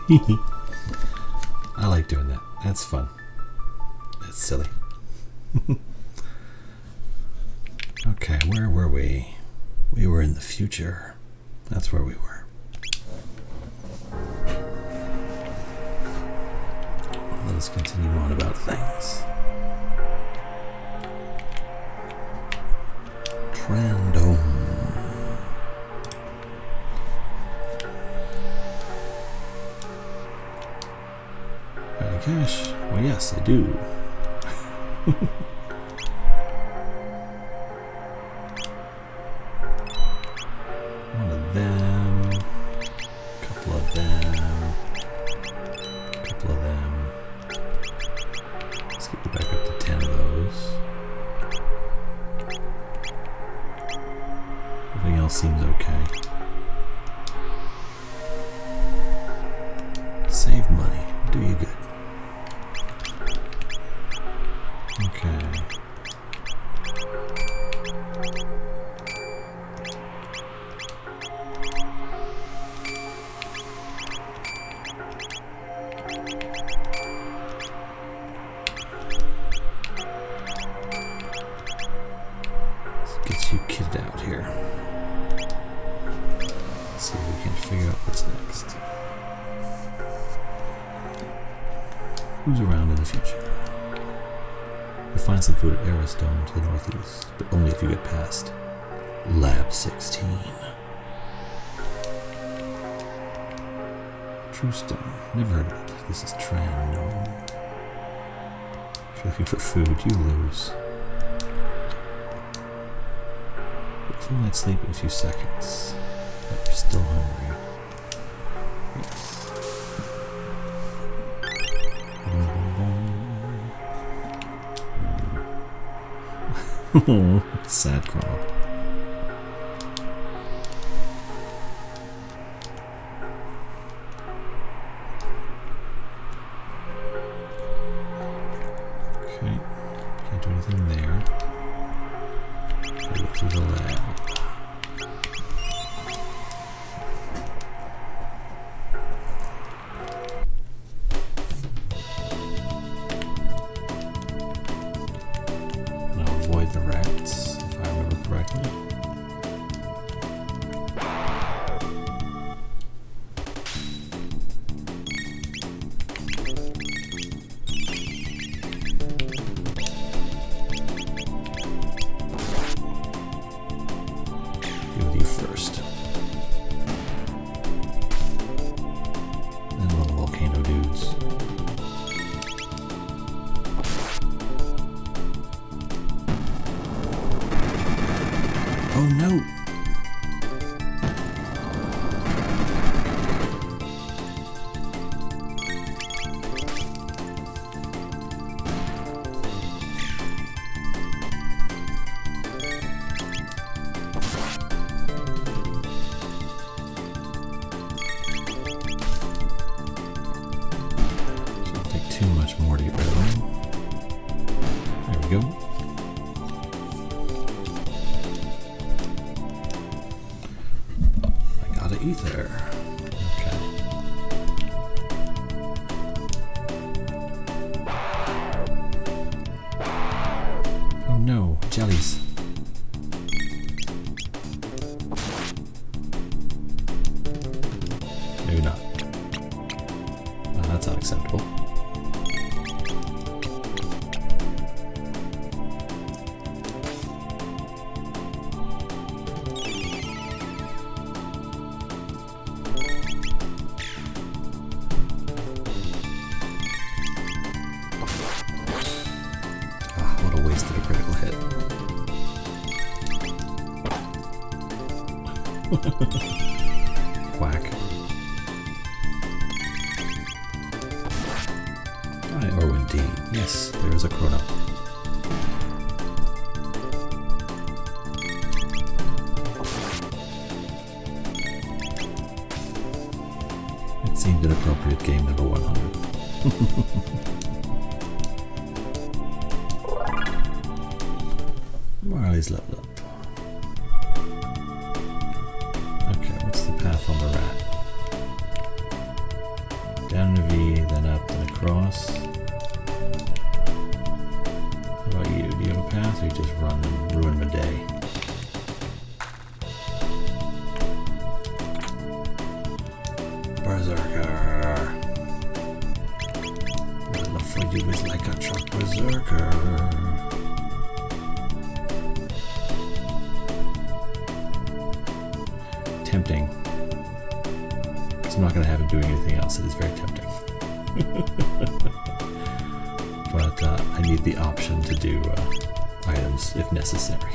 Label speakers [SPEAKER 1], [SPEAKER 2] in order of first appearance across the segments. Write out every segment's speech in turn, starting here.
[SPEAKER 1] I like doing that. That's fun. It's silly. Okay, where were we? We were in the future. That's where we were. Let us continue on about things. Random. Any cash? Well, yes, I do. One of them. Couple of them. Couple of them. Let's get you back up to 10 of those. Everything else seems okay. Save money. Do you good. Okay. Let's get you kitted out here. Let's see if we can figure out what's next. Who's around in the future? You'll find some food at Arris Dome to the northeast, but only if you get past Lab 16. True Stone. Never heard of it. This is Tran. If you're looking for food, you lose. If you might sleep in a few seconds, but you're still hungry. Yes. Sad Chrono. Okay, can't do anything there. Gotta get through the lab. The rats, if I remember correctly. Go with you first. And the little volcano dudes. Oh no! Shouldn't take too much more to get rid of them. There we go. Ether. Okay. Oh no, jellies. Maybe not. Well, that's unacceptable. Wasted a critical hit. Whack. Hi, Orwin D. Yes, there is a Chrono. It seemed an appropriate game number 100. Marley's leveled up. Okay, what's the path on the rat? path, or you just run and ruin my day? Berserker! My love for you is like a truck berserker. Tempting. I'm not going to have him doing anything else. It is very tempting. But I need the option to do items if necessary.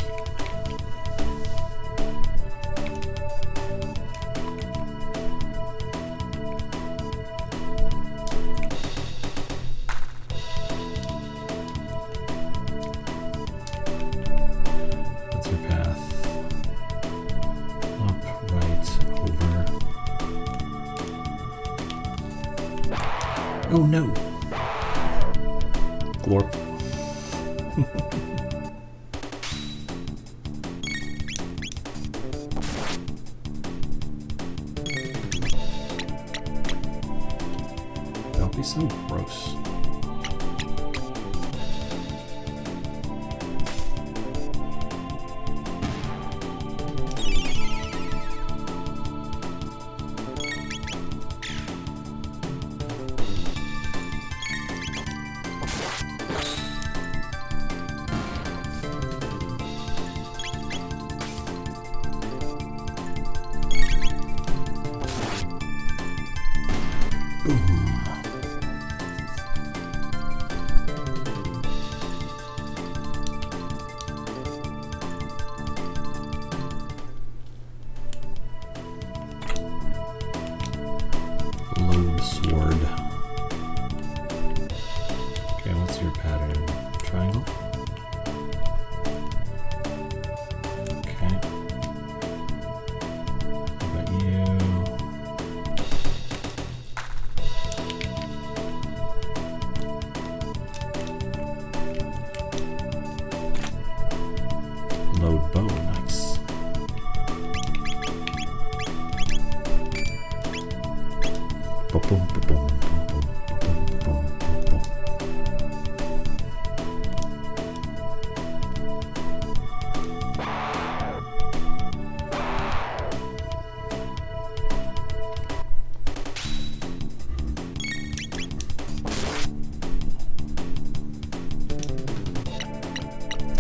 [SPEAKER 1] That's your path. Up, right, over. Oh no! Glorp. Don't be so gross. Sword. Okay, what's your pattern? Triangle? Okay. How about you? Load bow, nice. Boom, boom, boom, boom, boom, boom, boom, boom.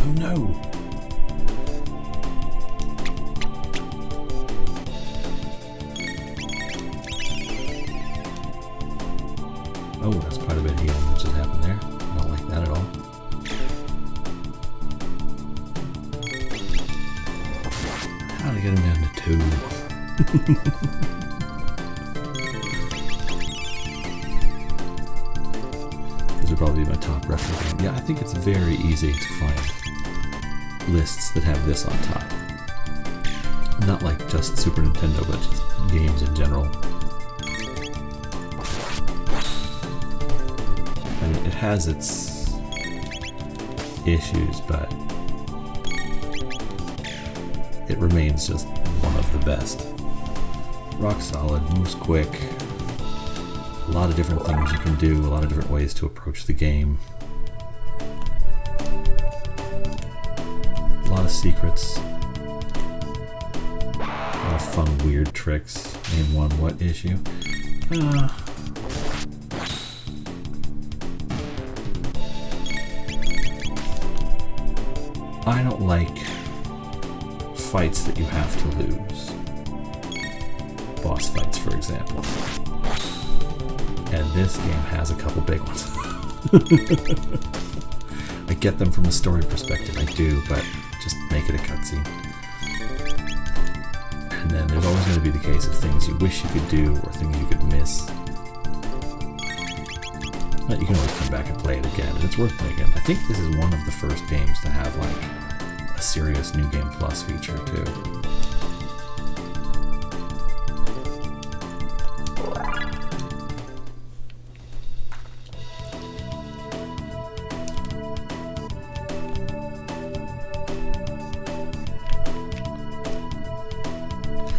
[SPEAKER 1] Oh no! Oh, that's quite a bit of healing that just happened there. I don't like that at all. How to get him down to 2. This would probably be my top retro game. Yeah, I think it's very easy to find lists that have this on top. Not like just Super Nintendo, but just games in general. It has its issues, but it remains just one of the best. Rock solid, moves quick, a lot of different things you can do, a lot of different ways to approach the game. A lot of secrets, a lot of fun, weird tricks. Name one, what issue? I don't like fights that you have to lose. Boss fights, for example. And this game has a couple big ones. I get them from a story perspective, I do, but just make it a cutscene. And then there's always going to be the case of things you wish you could do or things you could miss. But you can always come back and play it again, and it's worth playing again. I think this is one of the first games to have like a serious New Game Plus feature too.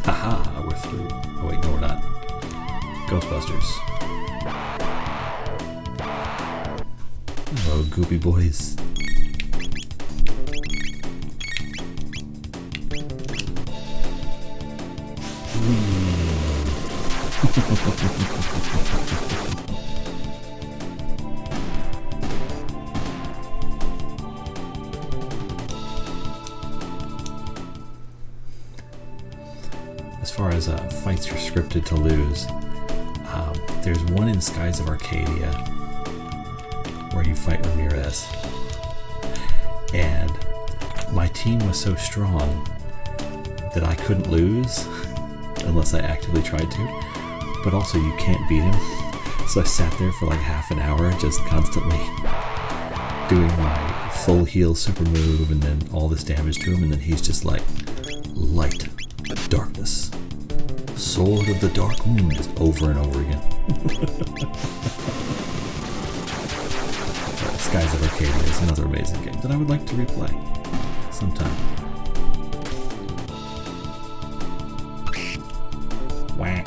[SPEAKER 1] Haha, we're through. Oh wait, no we're not. Ghostbusters. Hello, goopy boys. As far as fights you're scripted to lose, there's one in Skies of Arcadia where you fight Ramirez. And my team was so strong that I couldn't lose unless I actively tried to. But also you can't beat him. So I sat there for like half an hour just constantly doing my full heal super move and then all this damage to him, and then he's just like, light, darkness, sword of the dark moon, just over and over again. Skies of Arcadia is another amazing game that I would like to replay sometime. Wah.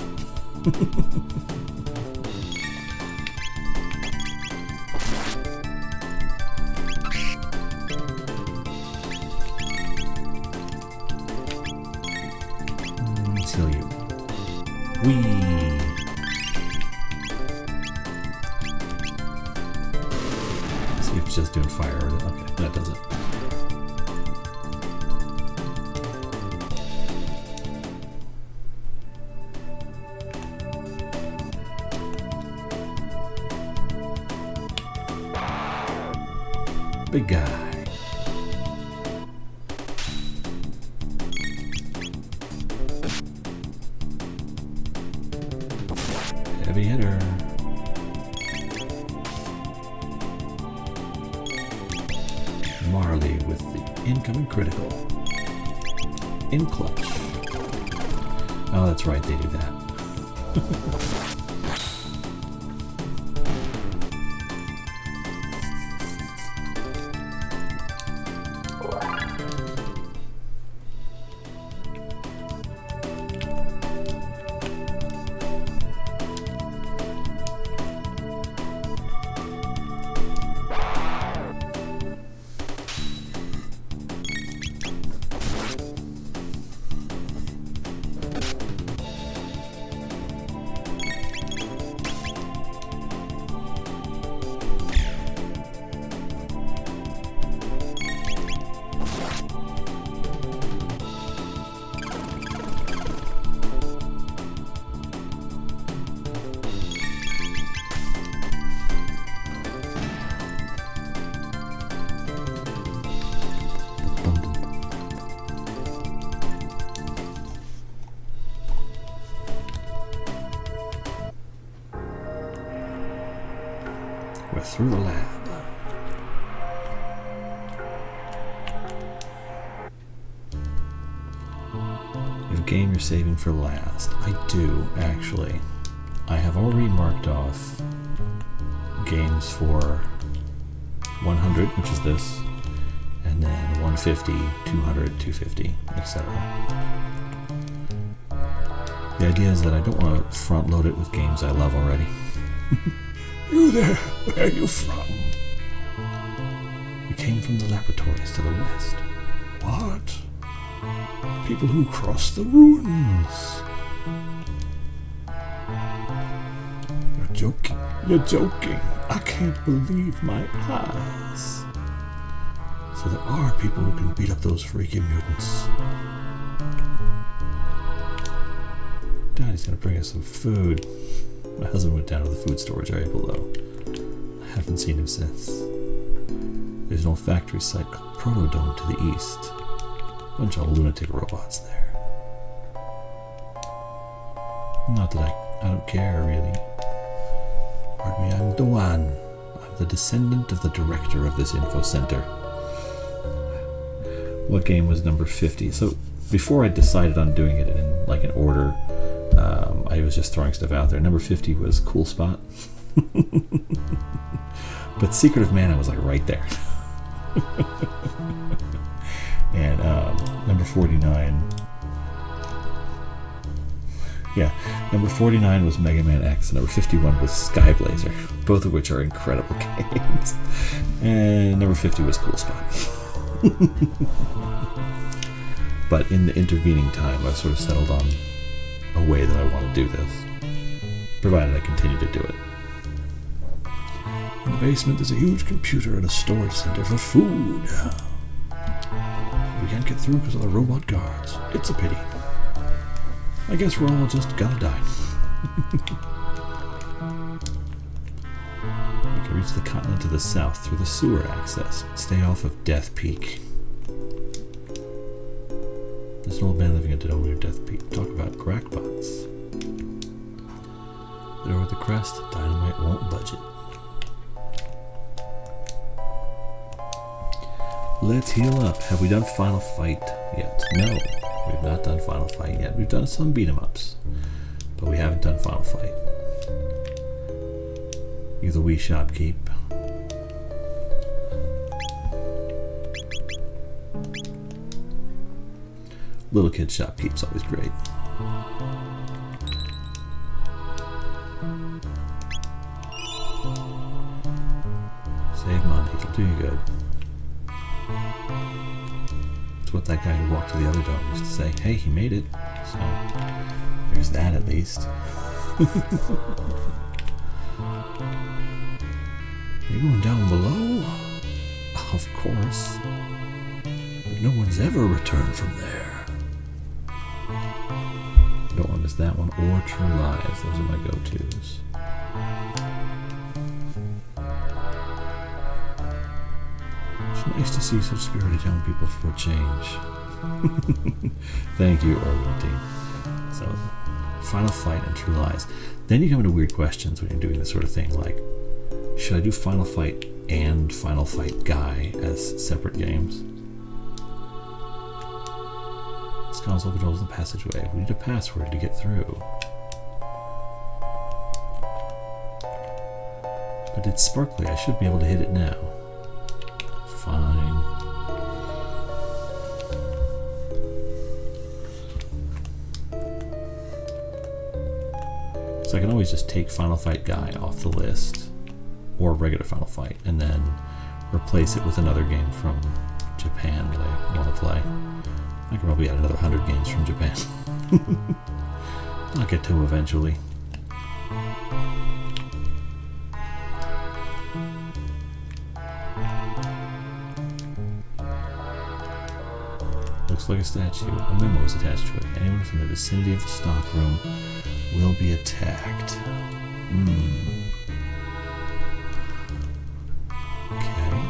[SPEAKER 1] Let's heal you. Whee! See if it's just doing fire. Okay, that does it. Big guy. Heavy hitter. Marley with the incoming critical. In clutch. Oh, that's right, they do that. We're through the lab. You have a game you're saving for last. I do, actually. I have already marked off games for 100, which is this, and then 150, 200, 250, etc. The idea is that I don't want to front load it with games I love already. You there, where are you from? We came from the laboratories to the west. What? People who crossed the ruins. You're joking. You're joking. I can't believe my eyes. So there are people who can beat up those freaky mutants. Daddy's gonna bring us some food. My husband went down to the food storage area below. I haven't seen him since. There's an old factory site called Chrono Dome to the east. Bunch of lunatic robots there. Not that I don't care, really. Pardon me, I'm Doan. I'm the descendant of the director of this info center. What game was number 50? So before I decided on doing it in like an order, I was just throwing stuff out there. Number 50 was Cool Spot. But Secret of Mana was like right there. And number 49. Yeah, number 49 was Mega Man X, and number 51 was Sky Blazer, both of which are incredible games. And number 50 was Cool Spot. But in the intervening time, I've sort of settled on a way that I want to do this. provided I continue to do it. In the basement, there's a huge computer and a storage center for food. We can't get through because of the robot guards. It's a pity. I guess we're all just gonna die. We can reach the continent to the south through the sewer access. Stay off of Death Peak. There's an old man living at the dome near Death Peak. Talk about crackpots. There with the crest, dynamite won't budge it. Let's heal up. Have we done Final Fight yet? No, we've not done Final Fight yet. We've done some beat 'em ups, but we haven't done Final Fight. You the wee shopkeep. Little kid shopkeep's always great. Save money, it'll do you good. It's what that guy who walked to the other dome used to say. Hey, he made it. So, there's that at least. You're going down below? Of course. But no one's ever returned from there. Don't want to miss that one or True Lies. Those are my go-tos. It's nice to see such spirited young people for a change. Thank you, Orwell team. So, Final Fight and True Lies. Then you come into weird questions when you're doing this sort of thing, like, should I do Final Fight and Final Fight Guy as separate games? This console controls the passageway. We need a password to get through. But it's sparkly. I should be able to hit it now. Fine. So I can always just take Final Fight Guy off the list, or regular Final Fight, and then replace it with another game from Japan that I want to play. I can probably add another 100 games from Japan. I'll get to them eventually. Looks like a statue. A memo is attached to it. Anyone from the vicinity of the stockroom will be attacked. Okay.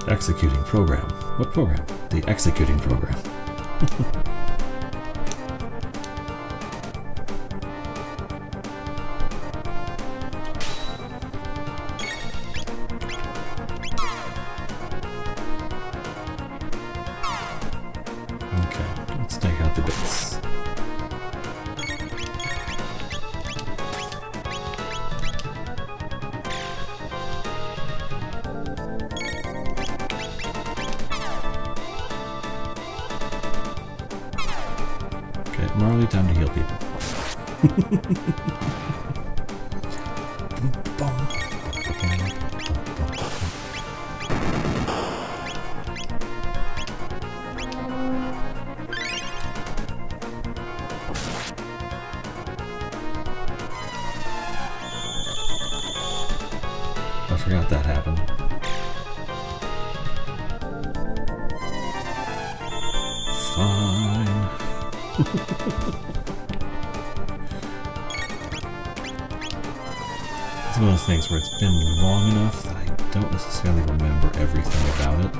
[SPEAKER 1] Executing program. What program? The executing program. Okay, let's take out the bits. Marley, time to heal people. I forgot that happened. Fine. It's one of those things where it's been long enough that I don't necessarily remember everything about it.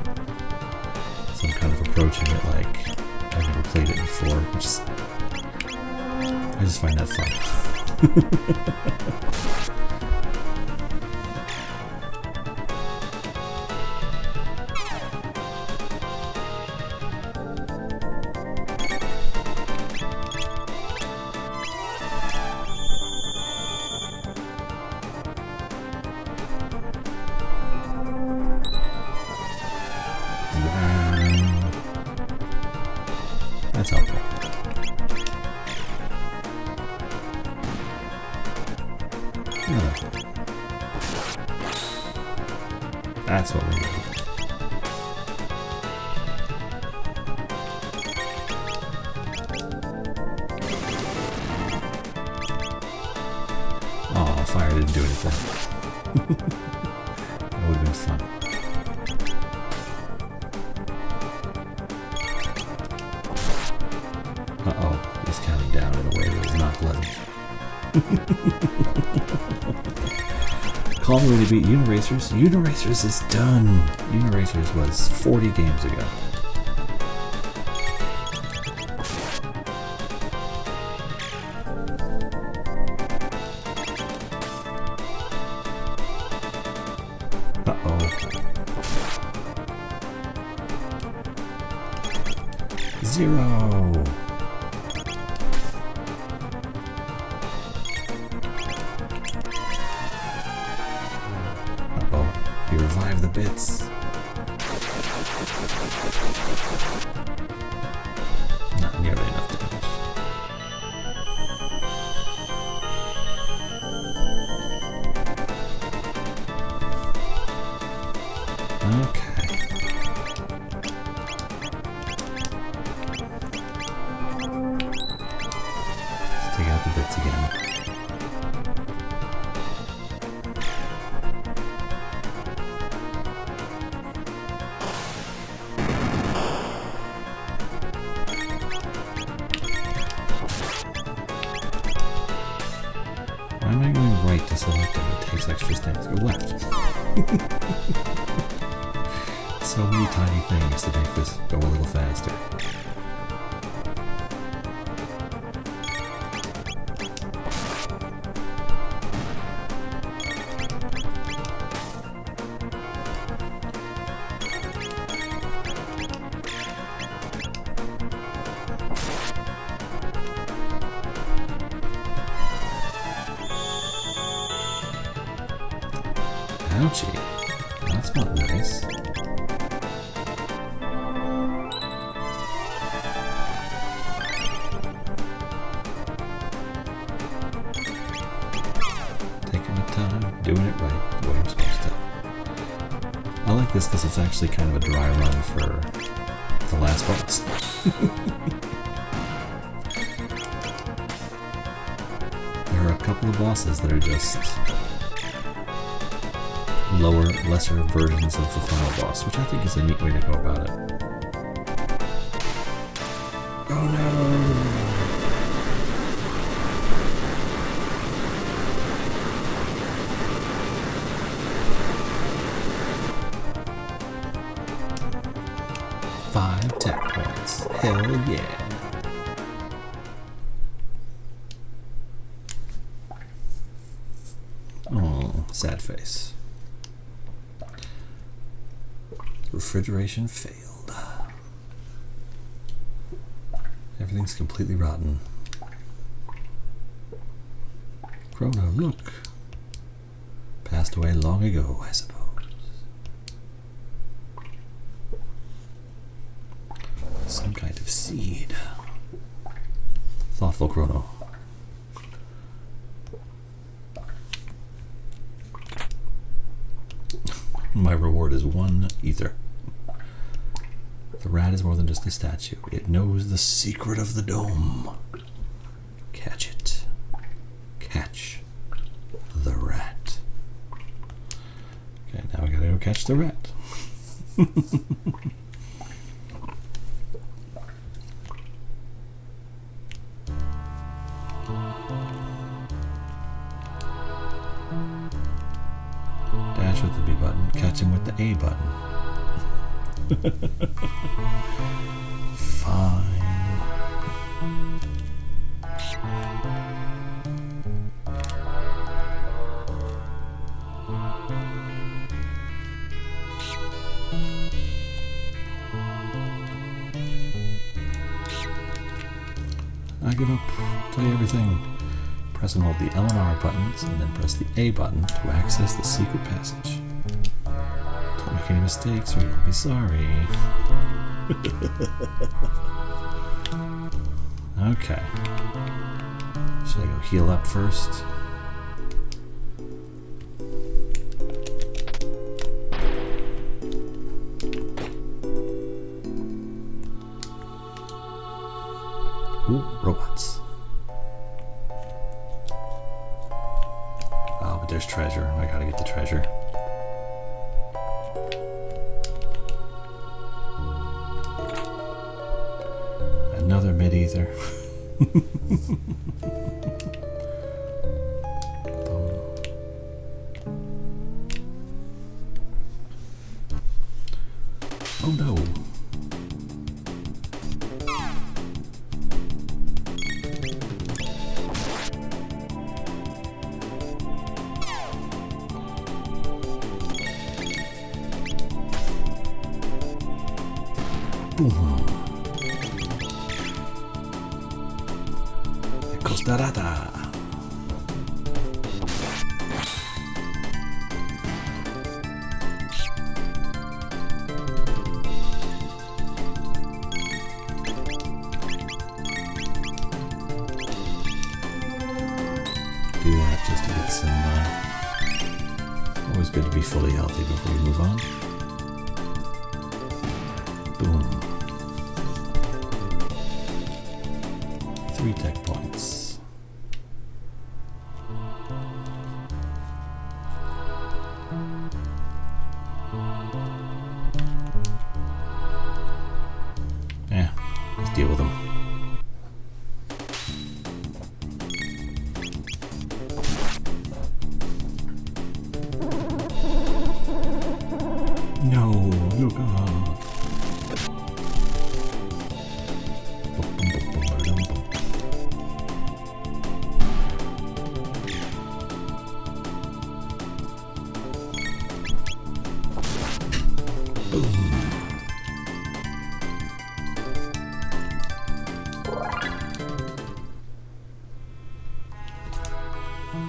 [SPEAKER 1] So I'm kind of approaching it like I've never played it before, which is, I just find that fun. That's what we need. Oh, fire didn't do anything. That would have been fun. Uh-oh, he's counting down in a way that is not pleasant. Call me when you beat Uniracers. Uniracers is done. Uniracers was 40 games ago. Uh-oh. 0. You revive the bits. Not nearly enough damage. Okay. Let's take out the bits again. Why am I going right to select it? It takes extra steps. Go left. So many tiny things to make this go a little faster. Ouchie. That's not nice. Taking my time, doing it right, the way I'm supposed to. I like this because it's actually kind of a dry run for the last boss. There are a couple of bosses that are just lower, lesser versions of the final boss, which I think is a neat way to go about it. Oh no! Five tech points. Hell yeah! Oh, sad face. Refrigeration failed. Everything's completely rotten. Chrono, look. Passed away long ago, I suppose. Some kind of seed. Thoughtful Chrono. My reward is 1 ether. The rat is more than just a statue. It knows the secret of the dome. Catch it. Catch the rat. Okay, now we gotta go catch the rat. Dash with the B button, catch him with the A button. Fine. I give up. I'll tell you everything. Press and hold the L and R buttons, and then press the A button to access the secret passage. Don't make any mistakes or you'll be sorry. Okay. Should I go heal up first? Ooh, robots. Oh, but there's treasure. I gotta get the treasure. Another mid-ether. Oh no. Boom. Costarata. Do that just to get some. Always good to be fully healthy before you move on. Boom. 3 tech points. Yeah, let's deal with them. No, look up.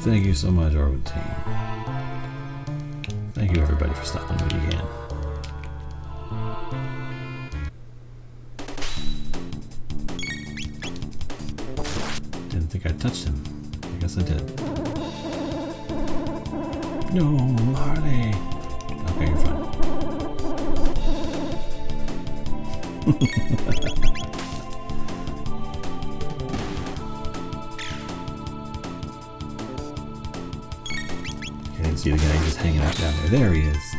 [SPEAKER 1] Thank you so much, Orbit Team. Thank you everybody for stopping me again. Didn't think I touched him. I guess I did. No, Harley. Okay, you're fine. See the guy just hanging out down there. There he is.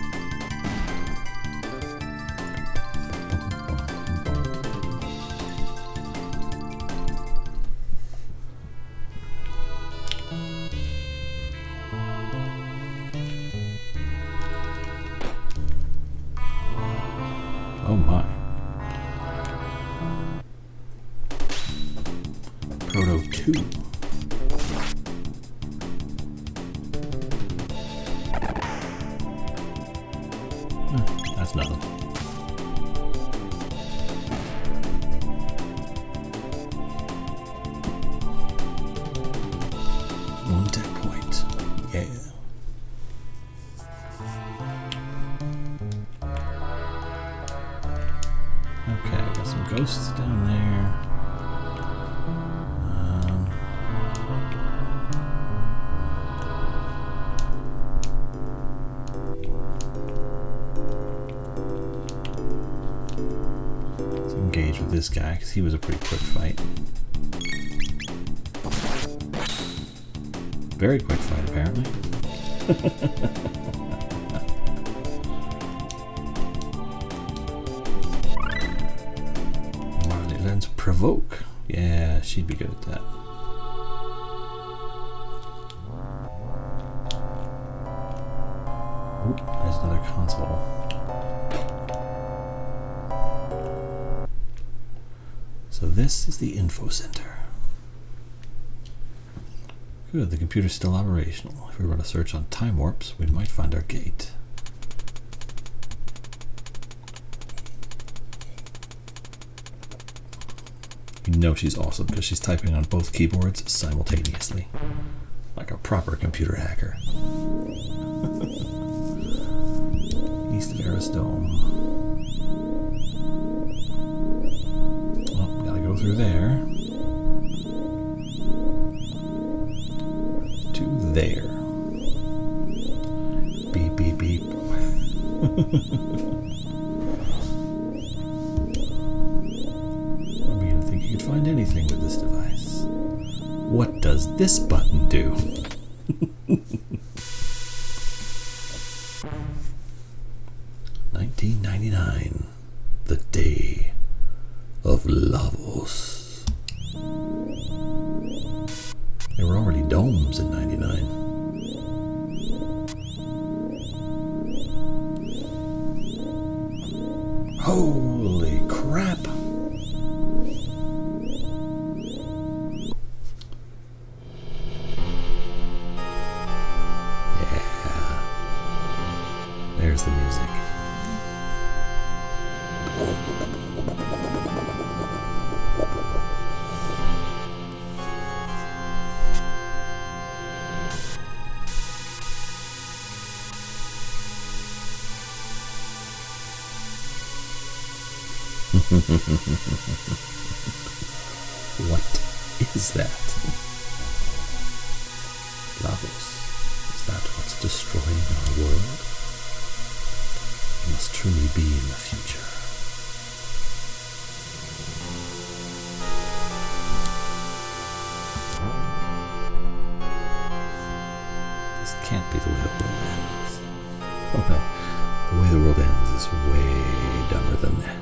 [SPEAKER 1] Oh my. Proto 2. That's nothing. One tech point. Yeah. Okay, I got some ghosts down there. Engage with this guy because he was a pretty quick fight. Very quick fight, apparently. Marley learns provoke. Yeah, she'd be good at that. Oop, there's another console. So this is the info center. Good, the computer's still operational. If we run a search on time warps, we might find our gate. You know she's awesome because she's typing on both keyboards simultaneously. Like a proper computer hacker. East Arris Dome. Go through there to there. Beep beep beep. I mean, I think you could find anything with this device. What does this button do? $19.99, the day of Lavos. There were already domes in '99. Holy crap! Yeah. There's the music. What is that? Lavos. Is that what's destroying our world? It must truly be in the future. This can't be the way the world ends. Oh no. The way the world ends is way dumber than that.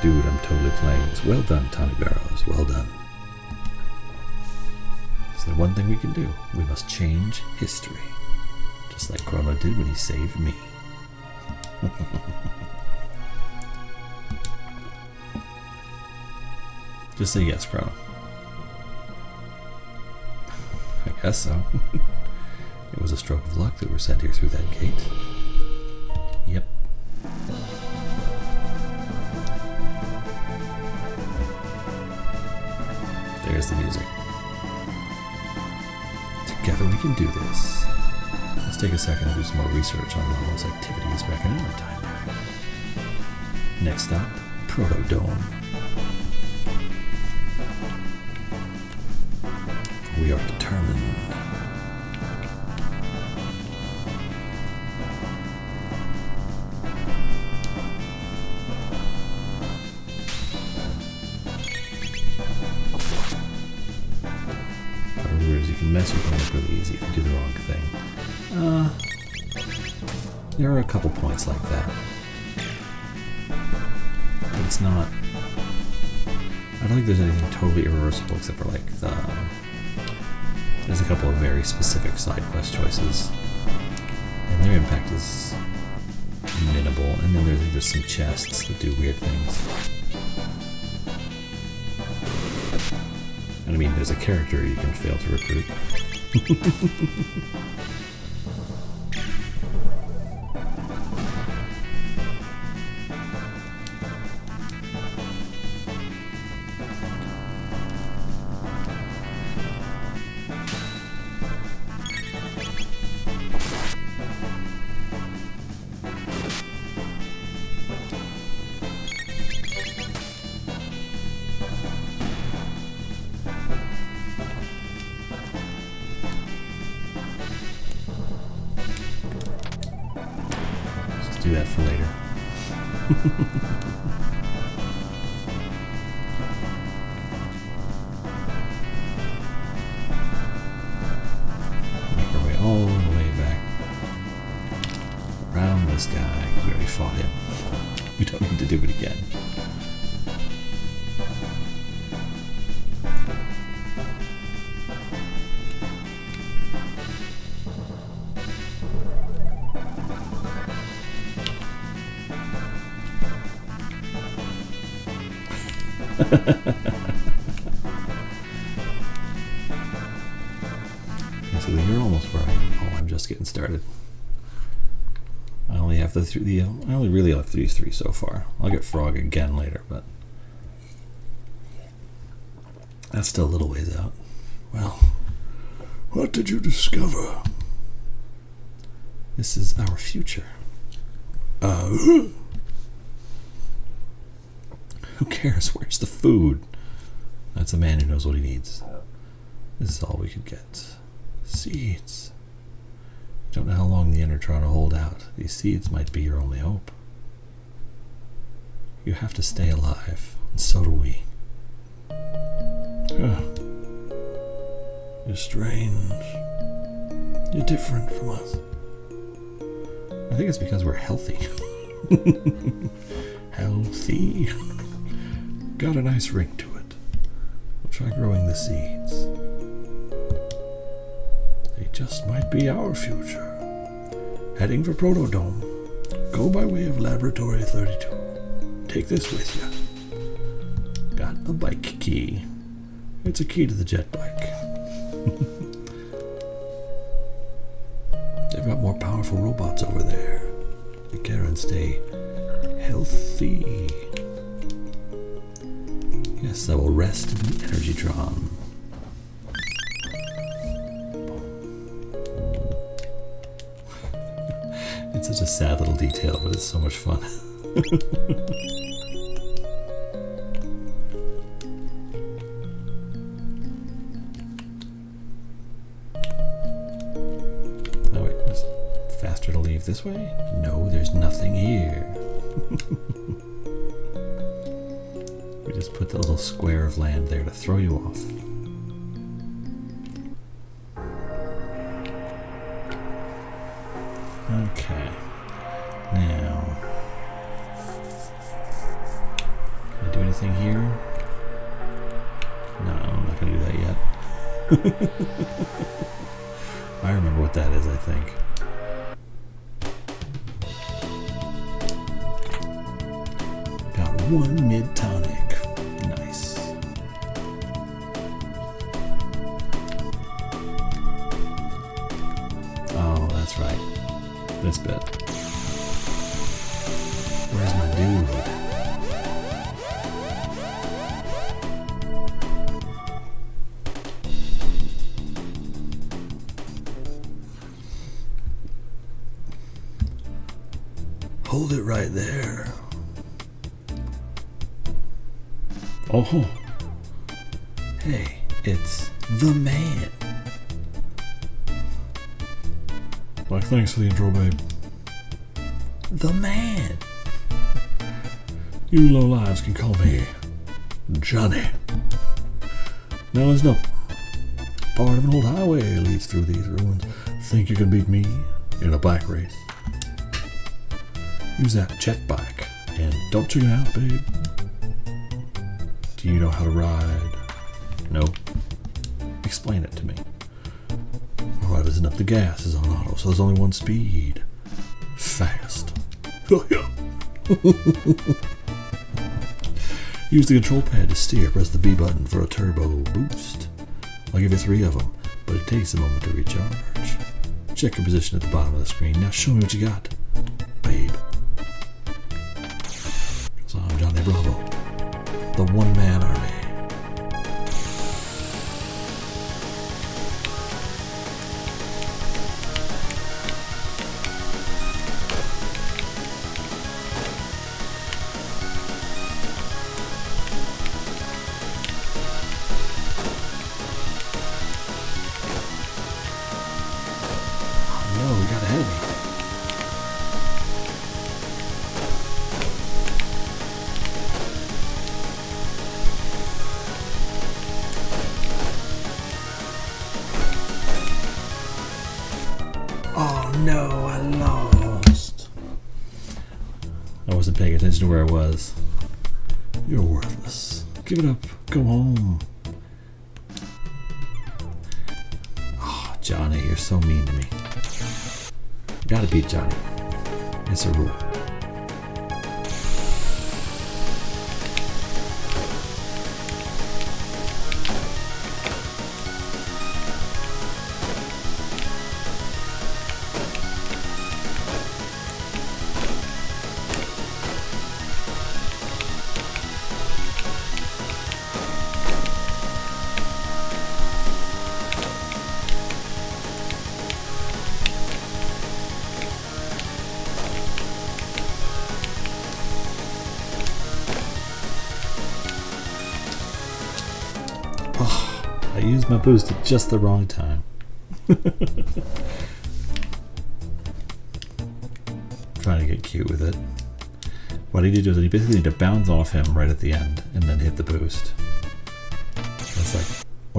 [SPEAKER 1] Dude, I'm totally playing this. Well done, Tommy Barrows. Well done. It's the one thing we can do. We must change history. Just like Chrono did when he saved me. Just say yes, Chrono. I guess so. It was a stroke of luck that we're sent here through that gate. Yep. There's the music. Together we can do this. Let's take a second to do some more research on Lavos' activities back in our time period. Next stop, Proto Dome. We are determined. You can mess with them really easy if you do the wrong thing. There are a couple points like that. But it's not... I don't think there's anything totally irreversible except for like the... There's a couple of very specific side quest choices. And their impact is minimal. And then there's some chests that do weird things. And I mean, there's a character you can fail to recruit. Do that for later. Make our way all the way back around this guy, because we already fought him. We don't need to do it again. So you're almost where I am. Oh, I'm just getting started. I only have I only really have these three so far. I'll get Frog again later, but that's still a little ways out. Well, what did you discover? This is our future. Who cares? Where's the food? That's a man who knows what he needs. This is all we could get. Seeds. Don't know how long the Enertron will hold out. These seeds might be your only hope. You have to stay alive, and so do we. Huh. You're strange. You're different from us. I think it's because we're healthy. Healthy. Got a nice ring to it. We'll try growing the seeds. They just might be our future. Heading for Chrono Dome. Go by way of Laboratory 32. Take this with you. Got a bike key. It's a key to the jet bike. They've got more powerful robots over there. Take care and stay healthy. Yes, I will rest in the Energytron. It's such a sad little detail, but it's so much fun. Oh wait, it's faster to leave this way? No, there's nothing here. We just put the little square of land there to throw you off. Okay, now, can I do anything here? No, I'm not going to do that yet. I remember what that is, I think. Got one mid-tonic. Nice. Oh, that's right. This bit. Where's my dude? Hold it right there. Oh. Hey, it's the man. Like, thanks for the intro, babe. The man. You lowlives can call me Johnny. Now listen up. Part of an old highway leads through these ruins. Think you can beat me in a bike race? Use that jet bike and don't chicken out, babe. Do you know how to ride? No. Explain it to me. Alright, listen up. The gas is on auto, so there's only one speed. Fast. Use the control pad to steer. Press the B button for a turbo boost. I'll give you 3 of them, but it takes a moment to recharge. Check your position at the bottom of the screen. Now show me what you got, babe. So I'm Johnny Bravo, the one-man army. No, I lost. I wasn't paying attention to where I was. You're worthless. Give it up. Go home. Oh, Johnny, you're so mean to me. Gotta beat Johnny. It's a rule. I used my boost at just the wrong time. Trying to get cute with it. What he did was he basically need to bounce off him right at the end and then hit the boost.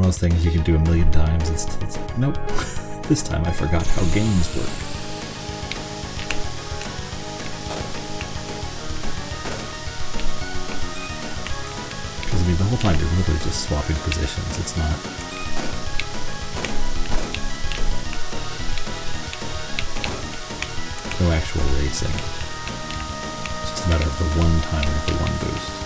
[SPEAKER 1] one of those things you can do a million times. It's nope. This time I forgot how games work. Because I mean, the whole time you're literally just swapping positions. It's not. No actual racing. It's just a matter of the one timing of the one boost.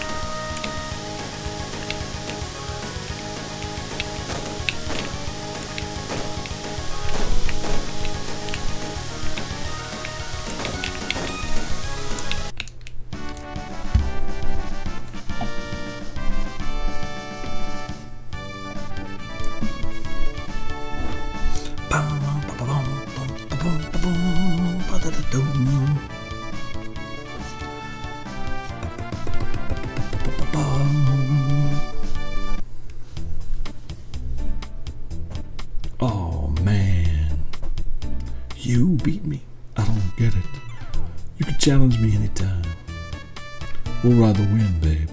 [SPEAKER 1] Oh man, you beat me. I don't get it. You can challenge me anytime. We'll ride the wind, babe.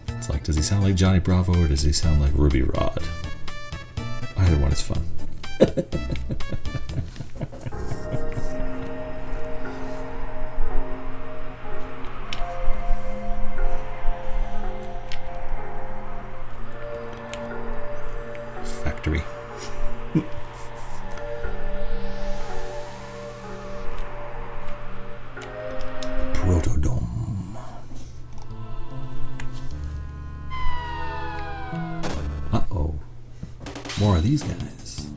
[SPEAKER 1] It's like, does he sound like Johnny Bravo or does he sound like Ruby Rod? Either one is fun. Factory. Proto Dome. Uh-oh. More of these guys.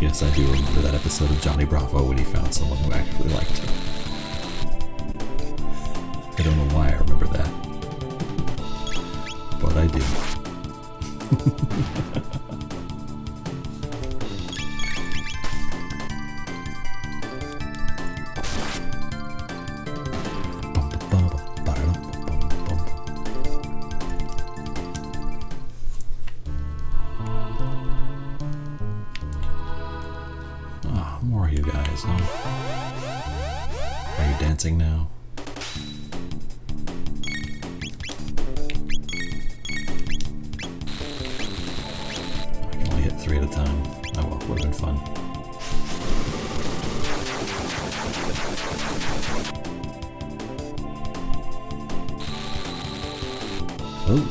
[SPEAKER 1] Yes, I do remember that episode of Johnny Bravo when he found someone who actually liked him. I don't know why I remember that, but I do. Oh, more of you guys, huh? Are you dancing now? Three at a time. Oh well, would have been fun. Oh.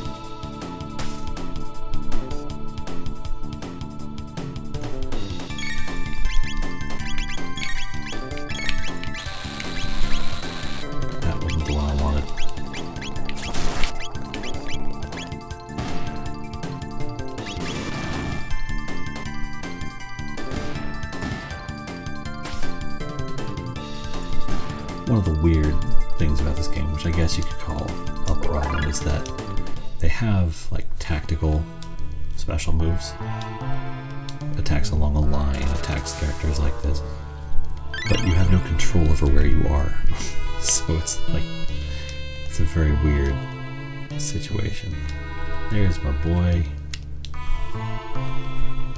[SPEAKER 1] That wasn't the one I wanted. One of the weird things about this game, which I guess you could call a problem, is that they have like tactical special moves. Attacks along a line, attacks characters like this. But you have no control over where you are. So it's like, it's a very weird situation. There's my boy.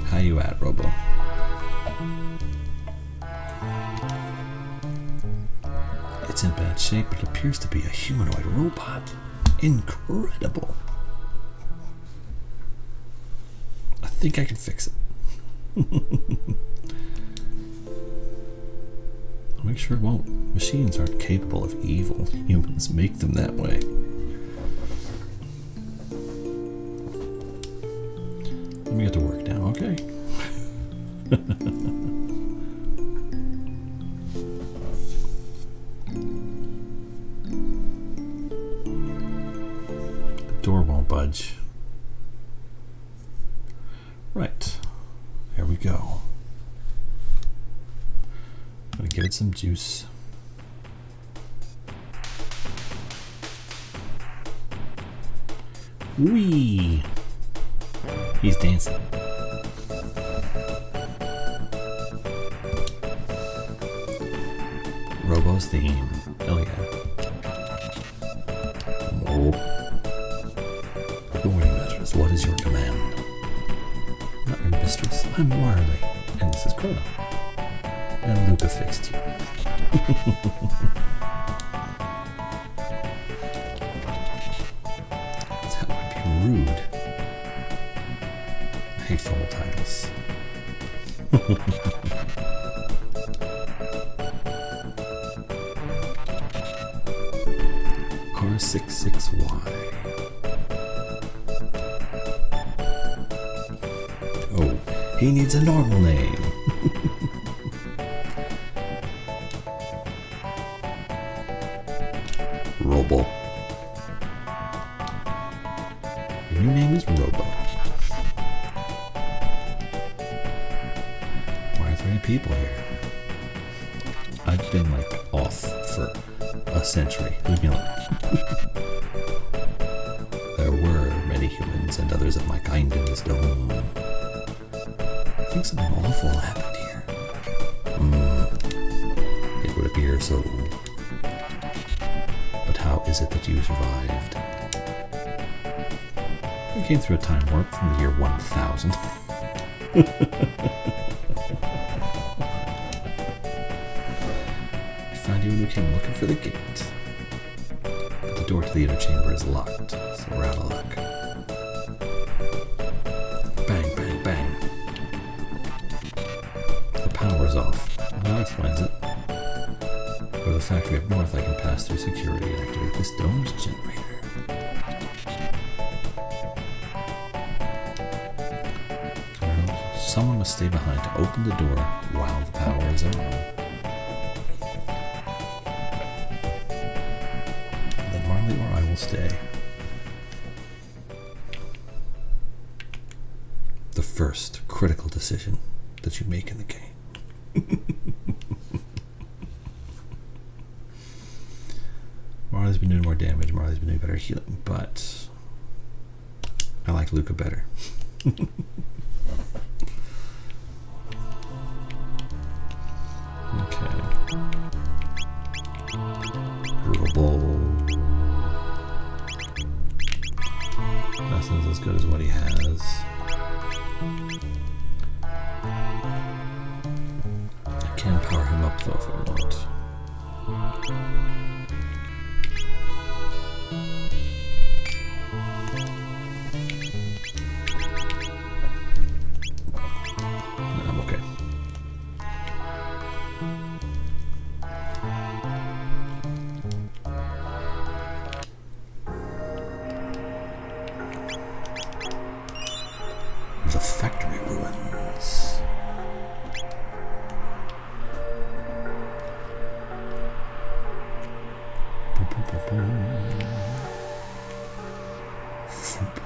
[SPEAKER 1] How you at, Robo? It's in bad shape, but it appears to be a humanoid robot. Incredible. I think I can fix it. I'll make sure it won't. Machines aren't capable of evil. Humans make them that way. Let me get to work now, okay? Door won't budge. Right. There we go. I'm gonna give it some juice. Whee! He's dancing. Robo's theme. Hell yeah. Oh. Good morning, mistress. What is your command? Not your mistress. I'm Marley, and this is Chrono. And Luca fixed you. That would be rude. I hate formal titles. R66Y. Oh, he needs a normal name. Robo. Your new name is Robo. Why are there any people here? I've been like off for a century. Leave me alone. There were many humans and others of my kind in this dome. I think something awful happened here. It would appear so. But how is it that you survived? I came through a time warp from the year 1000. I found you when we came looking for the gate. But the door to the inner chamber is locked, so we're out of luck. Bang, bang, bang. The power's off. Well, that explains it. Go to the factory up north, I can pass through security and activate this dome's generator. Someone must stay behind to open the door while the power is on. Then Marley or I will stay. The first critical decision that you make in the game. Marley's been doing more damage, Marley's been doing better healing, but I like Luca better. Okay. Robo. Nothing's as good as what he has. I can power him up though if I want. I'm okay. The factory ruins. Boom, boom, boom, boom. Foop.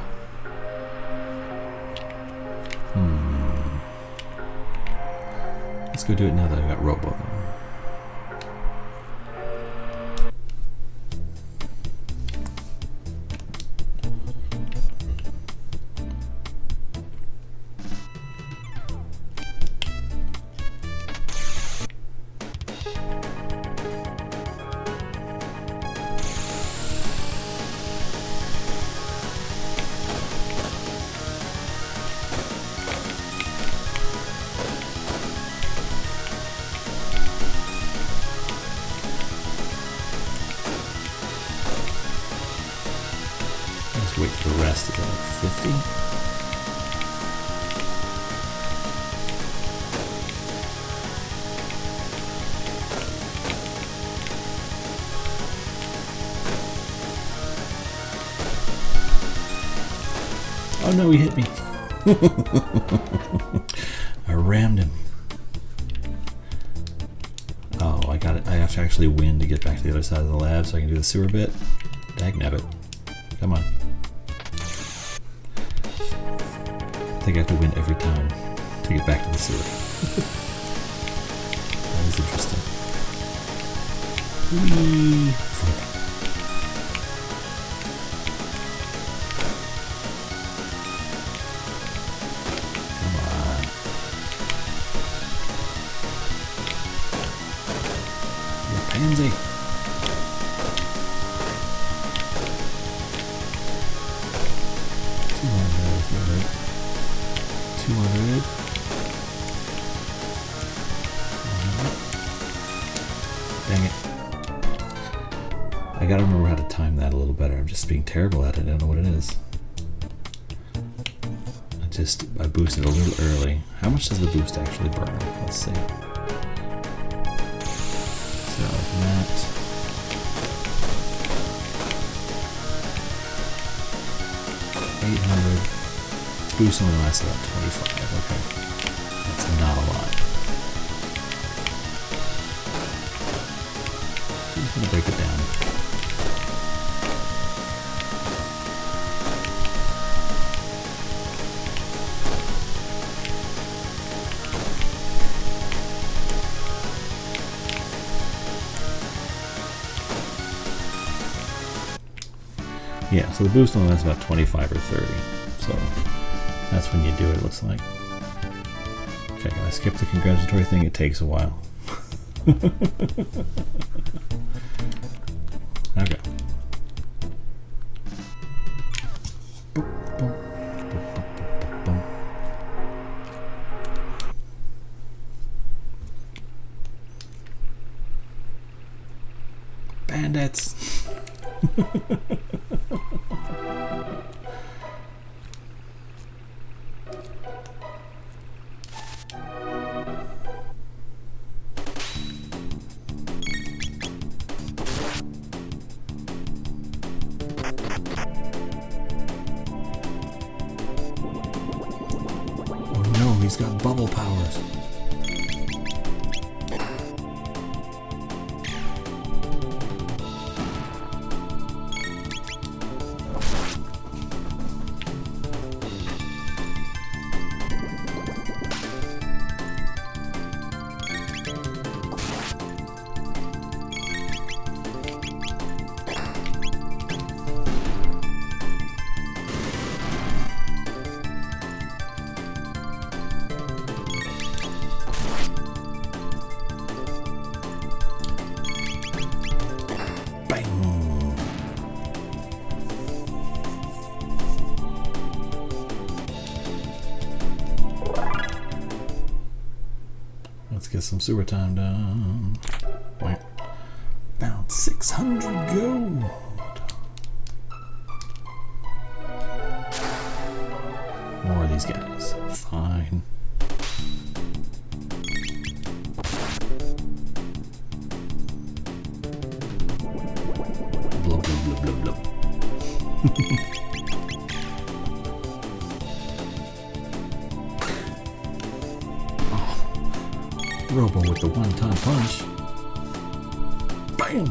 [SPEAKER 1] Let's go do it now that I've got Robo though. Wait for the rest of the 50. Oh no, he hit me. I rammed him. Oh, I got it. I have to actually win to get back to the other side of the lab so I can do the sewer bit. Dagnabbit. Come on. I think I have to win every time to get back to the sewer. That is interesting. Whee! Come on. You pansy. Bang, gotta remember how to time that a little better. I'm just being terrible at it. I don't know what it is. I boosted a little early. How much does the boost actually burn? Let's see. So that. $800. Boost only lasts about 25. Okay, that's not a lot. I'm just gonna break it down. Yeah, so the boost only lasts about 25 or 30, so that's when you do it, it looks like. Okay, can I skip the congratulatory thing? It takes a while. Okay. Bandits! Oh no, he's got bubble powers. Get some sewer time done. About 600 gold. More of these guys. Fine. Blah, blah, blah, blah, blah. Robo with the one-time punch. Bam!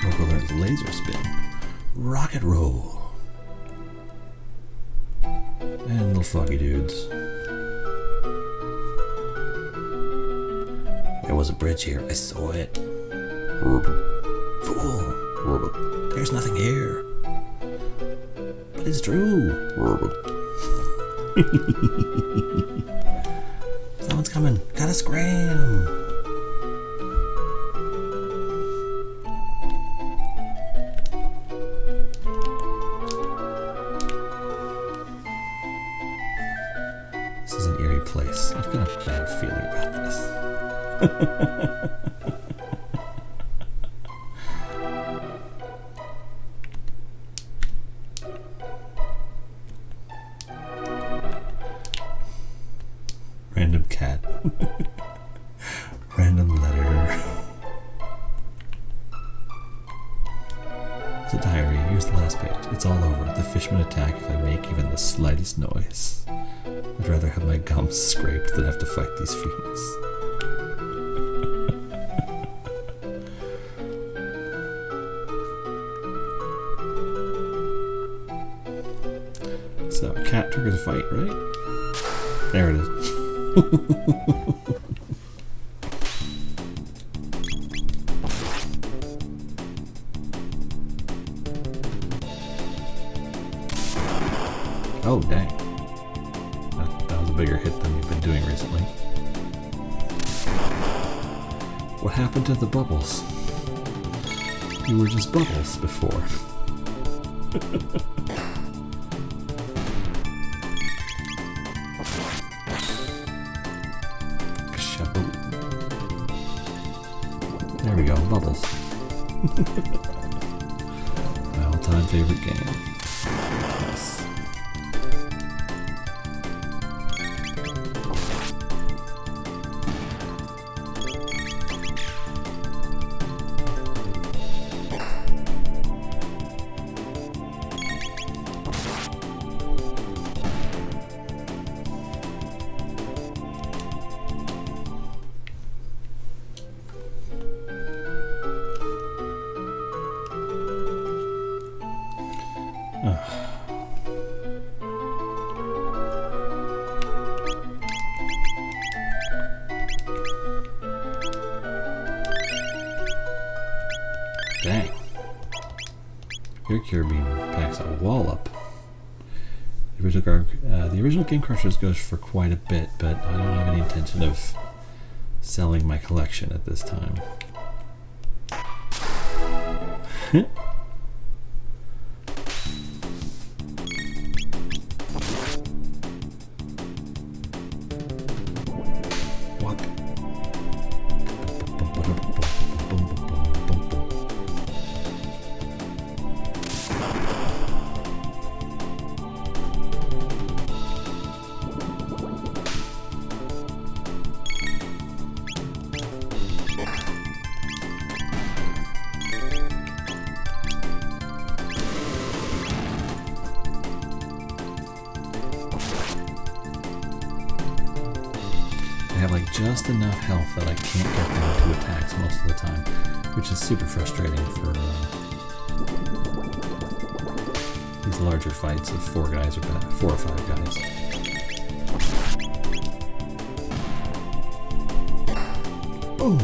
[SPEAKER 1] Robo learns laser spin. Rocket roll. And little froggy dudes. There was a bridge here. I saw it. Robo. Fool. Robo. There's nothing here. But it's true. Robo. Someone's coming. Gotta scram. This is an eerie place. I've got a bad feeling about this. Random cat. Random letter. It's a diary. Here's the last page. It's all over. The fishmen attack if I make even the slightest noise. I'd rather have my gums scraped than have to fight these fiends. So, cat triggers a fight, right? There it is. Oh, dang. That was a bigger hit than you've been doing recently. What happened to the bubbles? You were just bubbles before. There we go, bubbles. My all-time favorite game. Yes. Dang. Your cure beam packs a wallop. The original Game Crushers goes for quite a bit, but I don't have any intention of selling my collection at this time. What? I have like just enough health that I can't get them to attacks most of the time, which is super frustrating for these larger fights of 4 guys or 4 or 5 guys. Boom!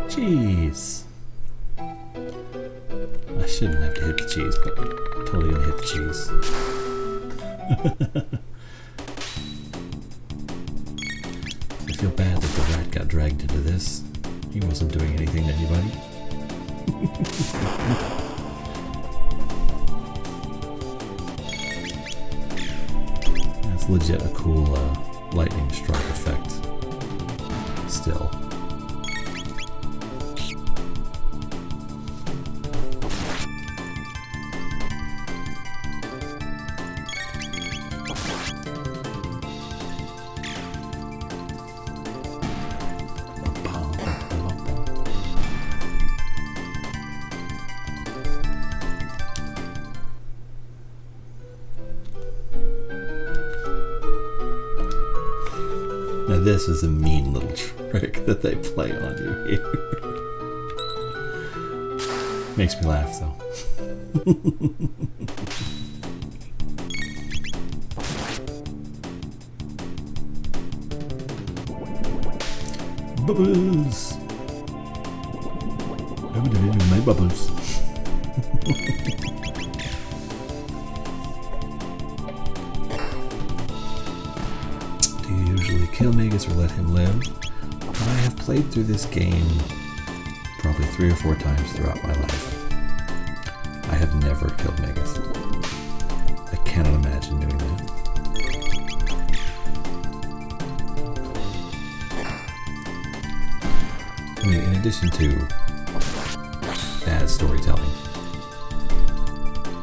[SPEAKER 1] Cheese. I shouldn't have to hit the cheese, but I'm totally gonna hit the cheese. I feel bad that the rat got dragged into this. He wasn't doing anything to anybody. That's legit a cool lightning strike effect. Still. Now this is a mean little trick that they play on you here. Makes me laugh though. Bubbles! My bubbles. Kill Magus or let him live. I have played through this game probably 3 or 4 times throughout my life. I have never killed Magus. I cannot imagine doing that. I mean, in addition to bad storytelling,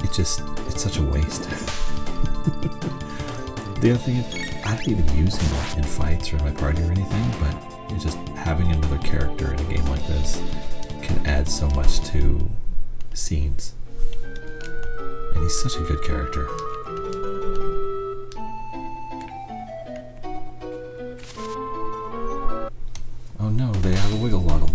[SPEAKER 1] it's such a waste. The other thing is, I don't even use him in fights or in my party or anything, but it's just having another character in a game like this can add so much to scenes. And he's such a good character. Oh no, they have a wiggle woggle.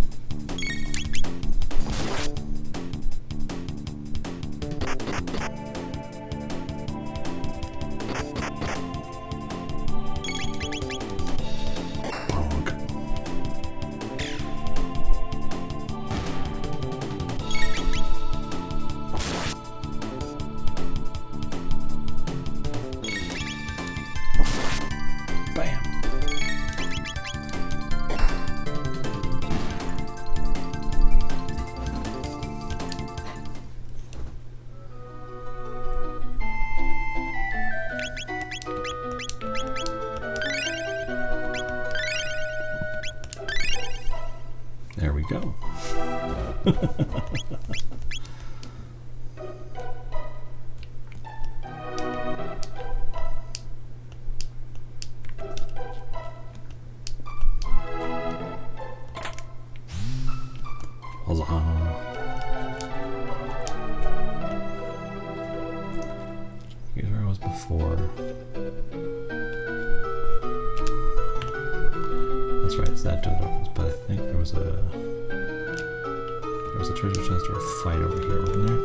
[SPEAKER 1] There we go. Here's where I was before. That's right, it's that door that opens, but I think there was a treasure chest or a fight over here, wasn't there?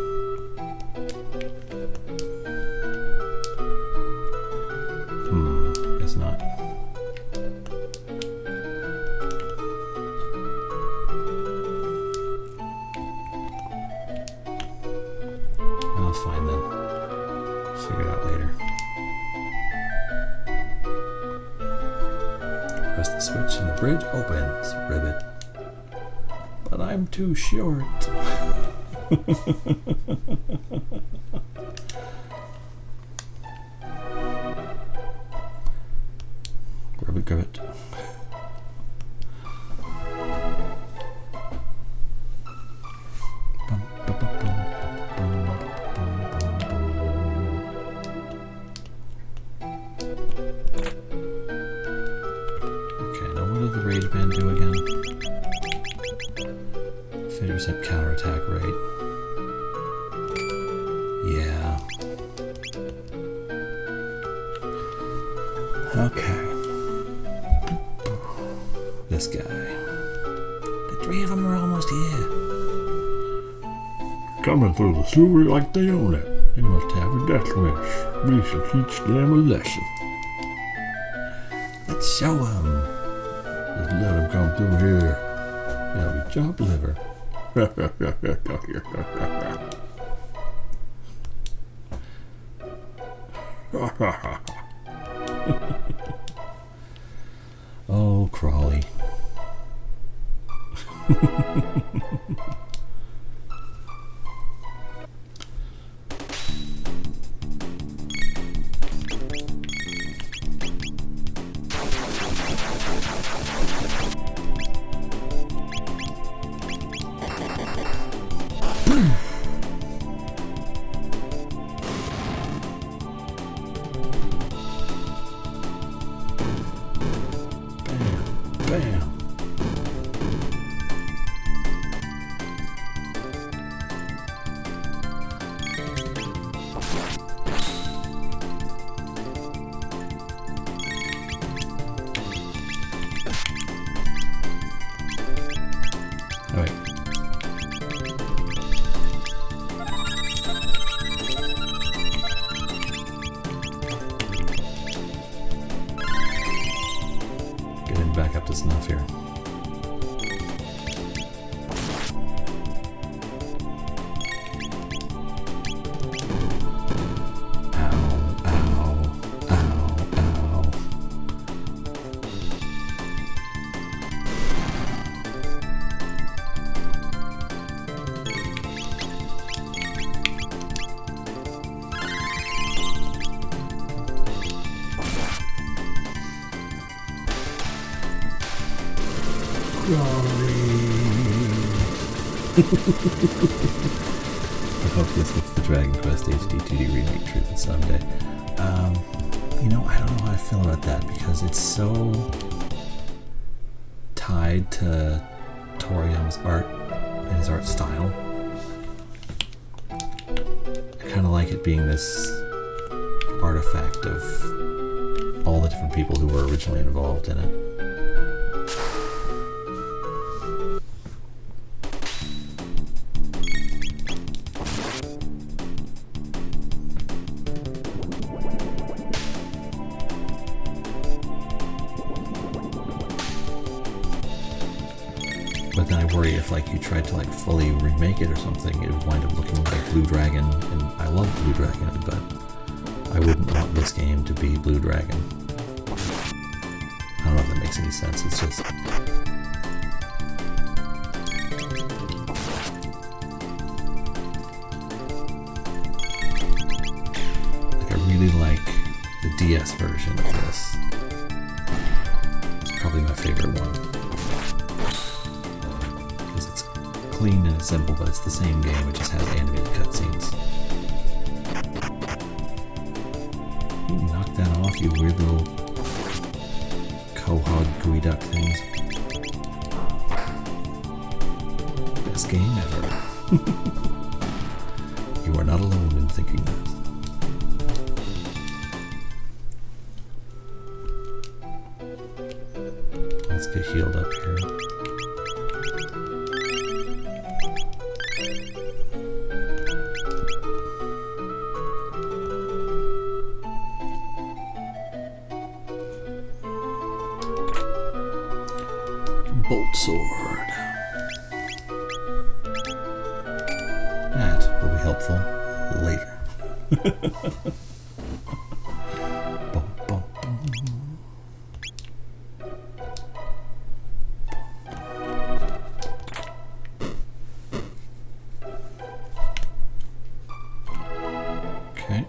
[SPEAKER 1] Guess not. I'll find them. Figure it out later. Press the switch and the bridge opens. Ribbit. But I'm too short. Grab it. Okay, now what did the rage band do again? 50% counterattack rate. Yeah. Okay. This guy. The three of them are almost here.
[SPEAKER 2] Coming through the sewer like they own it. They must have a death wish. We shall teach them a lesson.
[SPEAKER 1] Let's show them.
[SPEAKER 2] Just let them come through here. They'll be chopped liver.
[SPEAKER 1] Oh, Krawlie.
[SPEAKER 2] Bam.
[SPEAKER 1] All right. Getting back up to snuff here.
[SPEAKER 2] Krawlie.
[SPEAKER 1] I hope this gets the Dragon Quest HD 2D remake treatment someday. You know, I don't know how I feel about that because it's so tied to Toriyama's art and his art style. I kind of like it being this artifact of all the different people who were originally involved in it. But then I worry if like you tried to like fully remake it or something, it would wind up looking like Blue Dragon, and I love Blue Dragon, but I wouldn't want this game to be Blue Dragon. I don't know if that makes any sense. It's just like I really like the DS version of this. It's probably my favorite one. clean and it's simple, but it's the same game. It just has animated cutscenes. You knock that off, you weird little quahog gooey duck things. Best game ever. You are not alone in thinking that. Let's get healed up here. Bolt sword. That will be helpful later. Bum, bum, bum. Okay.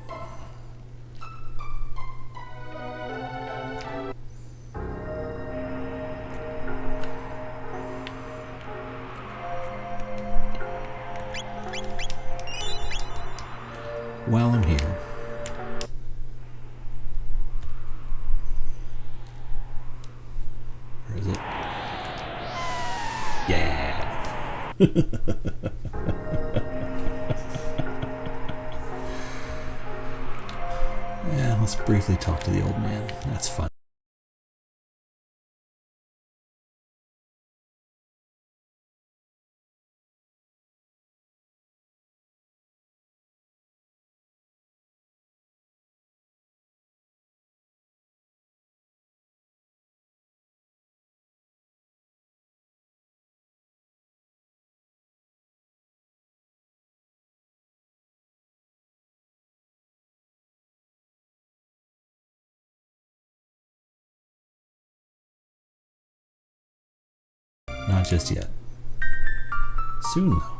[SPEAKER 1] While I'm here, where is it? Yeah. Yeah, let's briefly talk to the old man. That's fun. Not just yet. Soon, though.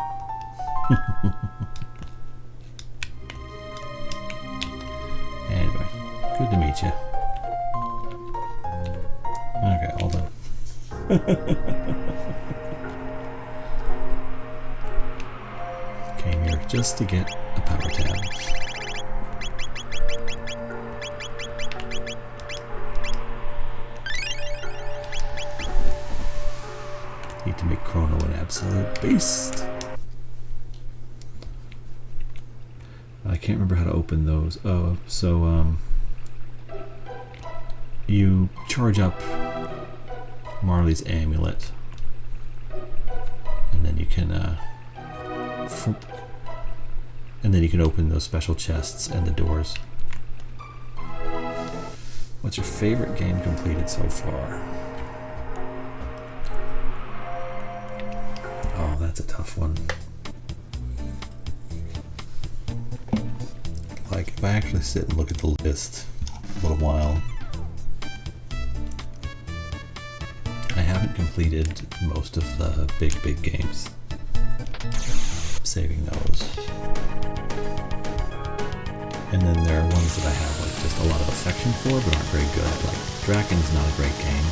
[SPEAKER 1] Anyway, good to meet you. Okay, all done. Came here just to get a power tab. Need to make Chrono an absolute beast. I can't remember how to open those. Oh, so you charge up Marley's amulet, and then you can open those special chests and the doors. What's your favorite game completed so far? Oh, that's a tough one. Like, if I actually sit and look at the list a little while, I haven't completed most of the big games. Saving those. And then there are ones that I have like just a lot of affection for but aren't very good. Like, Draken's not a great game,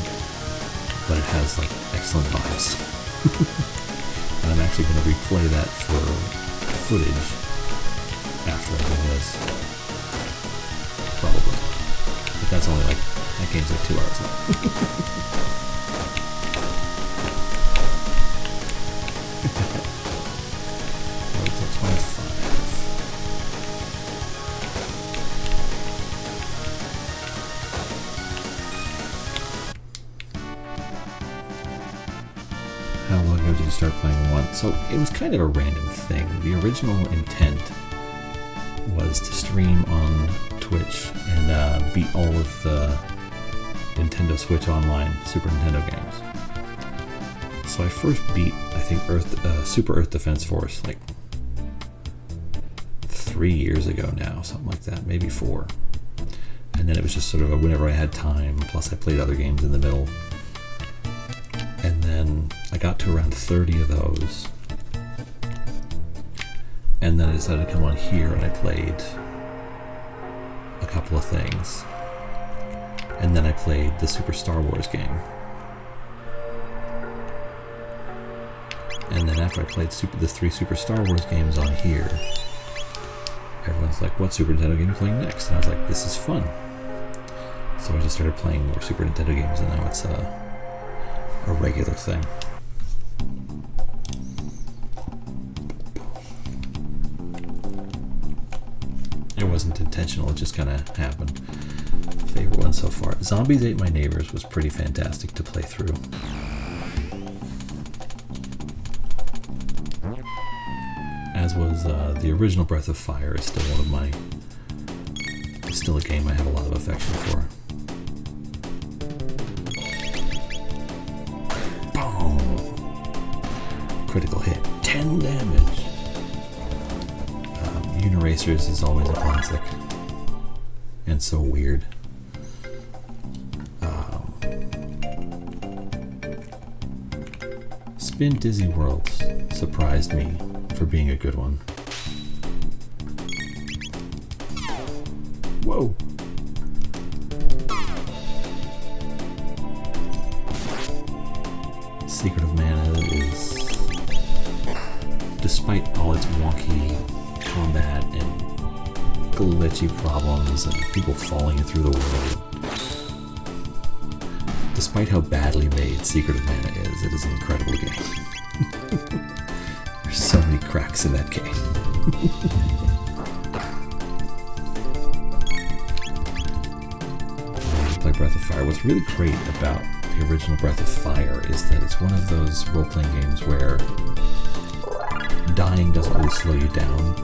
[SPEAKER 1] but it has like excellent vibes. And I'm actually going to replay that for footage after I do this. Probably. But that's only like, that game's like 2 hours long. Wait till 25. How long ago did you start playing one? So it was kind of a random thing. The original intent was to stream on Twitch and beat all of the Nintendo Switch Online Super Nintendo games. So I first beat, I think, Super Earth Defense Force like 3 years ago now, something like that, maybe 4. And then it was just sort of a whenever I had time, plus I played other games in the middle. And then I got to around 30 of those. And then I decided to come on here and I played a couple of things. And then I played the Super Star Wars game. And then after I played the 3 Super Star Wars games on here, everyone's like, what Super Nintendo game are you playing next? And I was like, this is fun. So I just started playing more Super Nintendo games, and now it's a regular thing. It wasn't intentional, it just kind of happened. Favorite one so far. Zombies Ate My Neighbors was pretty fantastic to play through. As was the original Breath of Fire is still one of my... It's still a game I have a lot of affection for. Boom! Critical hit. 10 damage! Uniracers is always a classic. And so weird. Spin Dizzy Worlds surprised me for being a good one. Whoa! Secret of Mana is, despite all its wonky combat and glitchy problems and people falling through the world, despite how badly made Secret of Mana is, it is an incredible game. There's so many cracks in that game. Play Breath of Fire. What's really great about the original Breath of Fire is that it's one of those role-playing games where dying doesn't really slow you down.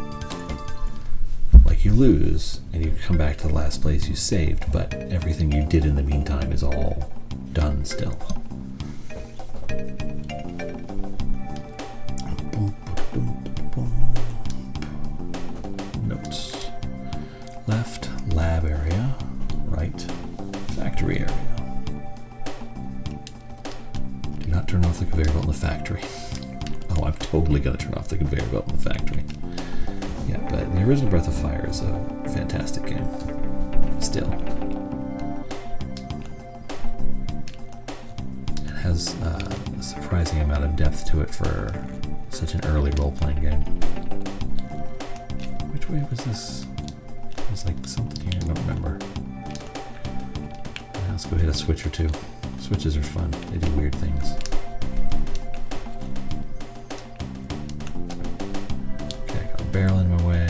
[SPEAKER 1] Like, you lose, and you come back to the last place you saved, but everything you did in the meantime is all done still. Notes. Left, lab area. Right, factory area. Do not turn off the conveyor belt in the factory. Oh, I'm totally going to turn off the conveyor belt in the factory. Yeah, but the original Breath of Fire is a fantastic game. Still. It has a surprising amount of depth to it for such an early role-playing game. Which way was this? There's like something here, I don't remember. Let's go hit a switch or two. Switches are fun, they do weird things. Okay, got a barrel in my way.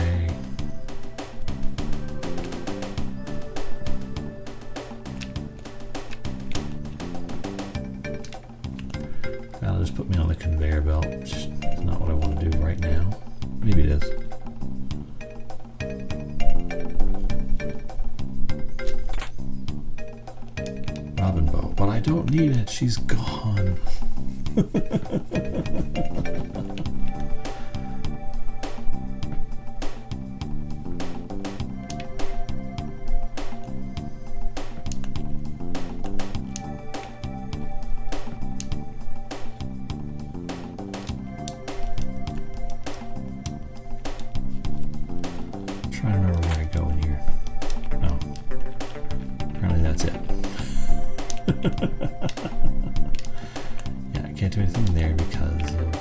[SPEAKER 1] That'll just put me on the conveyor belt, which is not what I want to do right now. Maybe it is. Robin bow, but I don't need it, she's gone. Trying to remember where I go in here. No. Apparently that's it. Yeah, I can't do anything there because of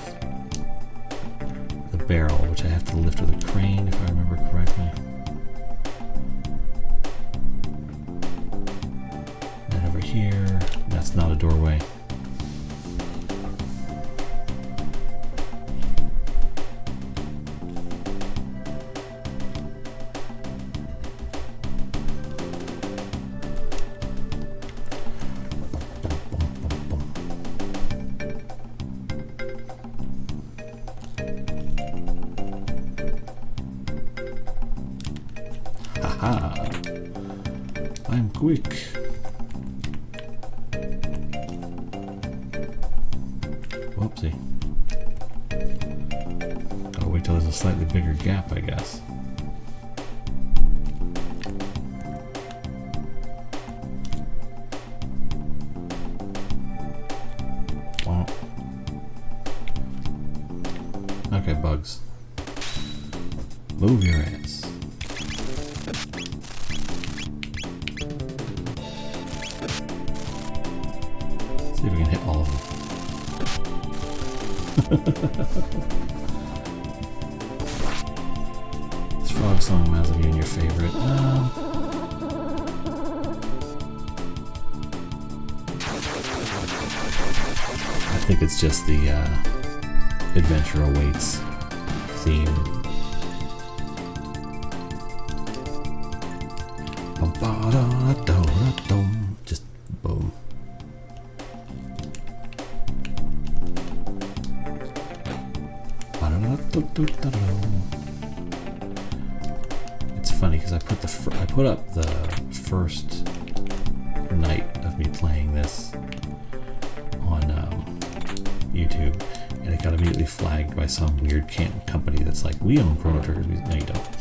[SPEAKER 1] the barrel, which I have to lift with a crane if I remember correctly. And over here, that's not a doorway. Haha! I'm quick. Whoopsie. Gotta wait till there's a slightly bigger gap, I guess. Wow. Okay, bugs. Move your ass. See if we can hit all of them. This frog song might as well be your favorite. I think it's just the Adventure Awaits theme. Just boom. It's funny because I put up the first night of me playing this on YouTube, and it got immediately flagged by some weird company that's like, we own Chrono Triggers. No, you don't.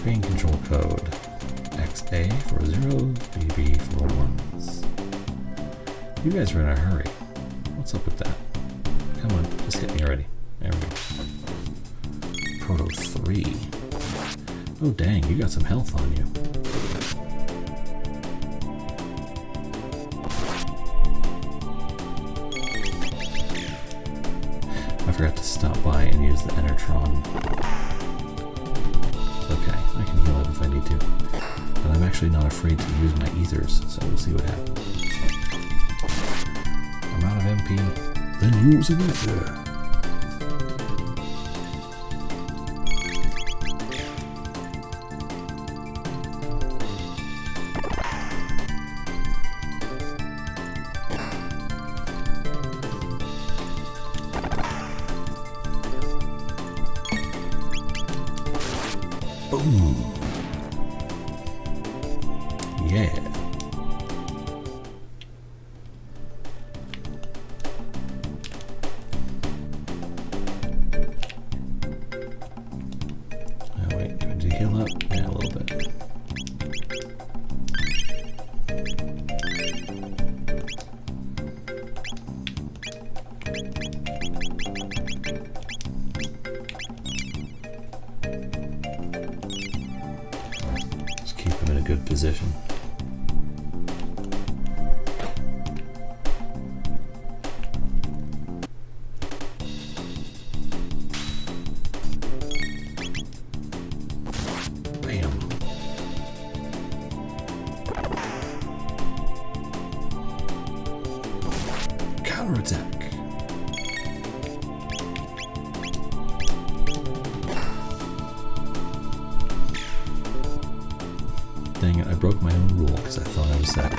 [SPEAKER 1] Train control code XA for 0s, BB for 1s. You guys are in a hurry. What's up with that? Come on, just hit me already. There we go. Proto 3. Oh dang, you got some health on you. I forgot to stop by and use the Enertron. It's okay, I can heal up if I need to. But I'm actually not afraid to use my ethers, so we'll see what happens. I'm out of MP.
[SPEAKER 2] Then use an ether.
[SPEAKER 1] Boom. Yeah. Oh wait, did you heal up? Yeah, a little bit. Just keep him in a good position. Bam. Counterattack. Dang it, I broke my own rule because I thought I was set.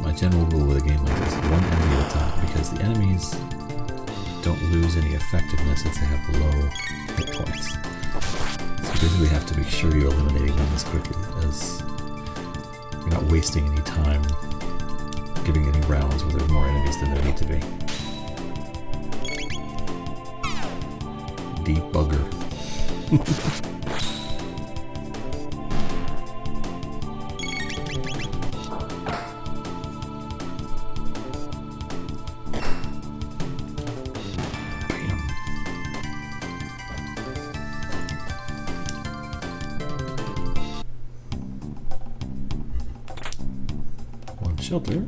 [SPEAKER 1] My general rule with a game like this is one enemy at a time, because the enemies don't lose any effectiveness if they have low hit points. So you basically have to make sure you're eliminating them as quickly as you're not wasting any time giving any rounds where there's more enemies than there need to be. Debugger. Bam. One shelter.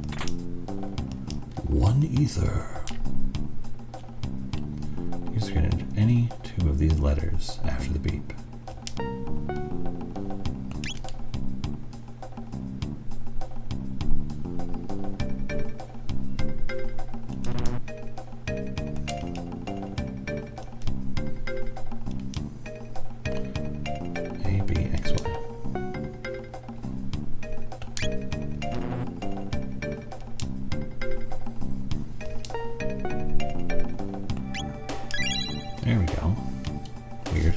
[SPEAKER 1] One ether. Use any two of these letters after the beep. A, B, X, Y. There we go. Weird.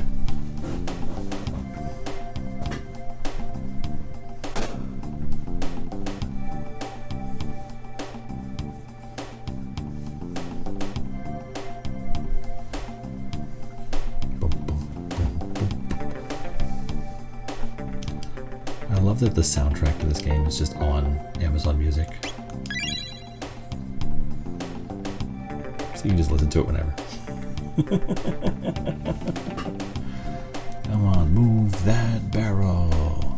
[SPEAKER 1] Boom, boom, boom, boom. I love that the soundtrack to this game is just on Amazon Music. So you can just listen to it whenever. Come on, move that barrel.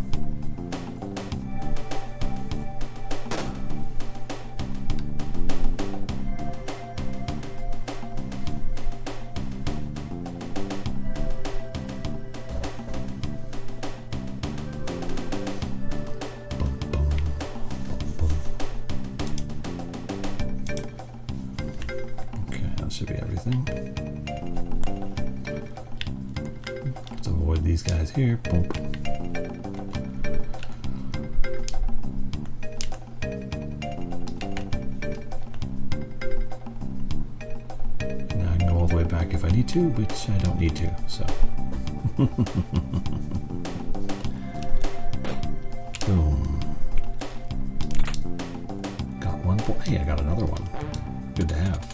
[SPEAKER 1] avoid these guys here. Boom. Now I can go all the way back if I need to, which I don't need to, so. Boom. Got one. Hey, I got another one. Good to have.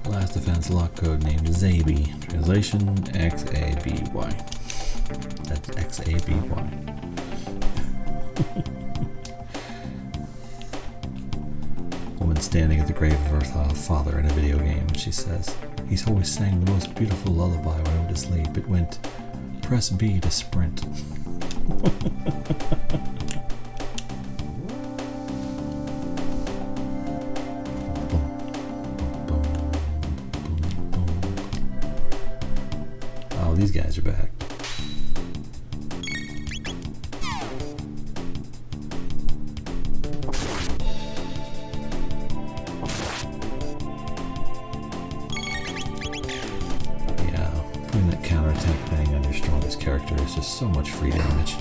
[SPEAKER 1] Last defense lock code named Zaby. Translation XABY. That's XABY. Woman standing at the grave of her father in a video game. She says, "He's always sang the most beautiful lullaby when I went to sleep. It went, press B to sprint." These guys are back. Yeah, putting that counterattack thing on your strongest character is just so much free damage.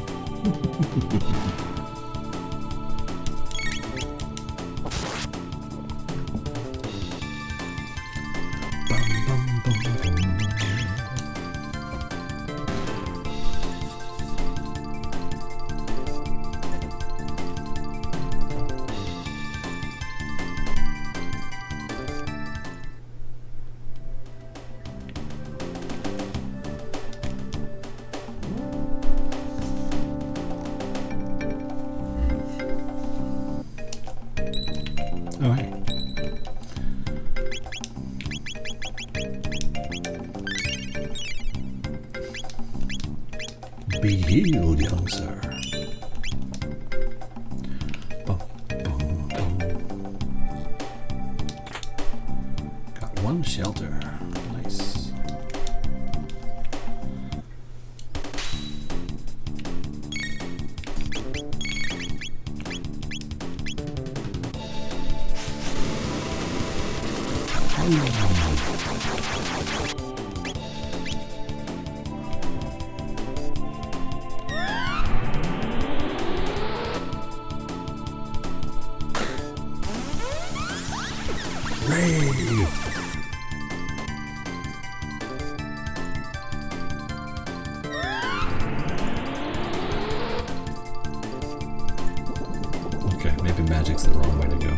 [SPEAKER 1] Oh, hey. Be healed, young sir. Boom, boom, boom. Got one shelter. Nice. Okay, maybe magic's the wrong way to go.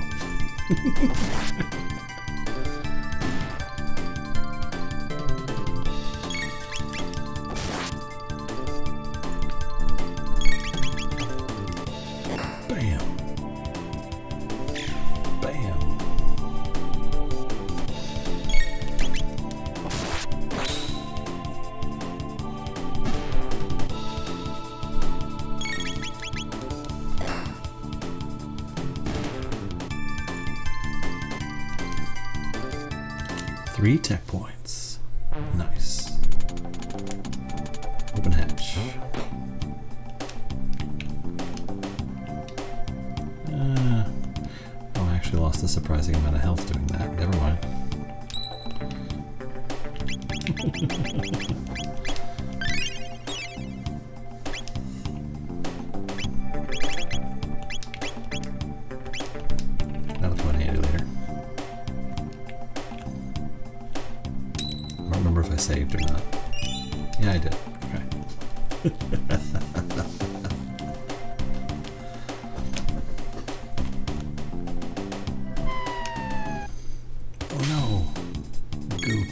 [SPEAKER 1] Bam. Bam. Three tech points. Nice. Open hatch. Oh, I actually lost a surprising amount of health doing that. Never mind. That'll come in handy later. I don't remember if I saved or not. Yeah, I did. Okay. Oh no. Goop.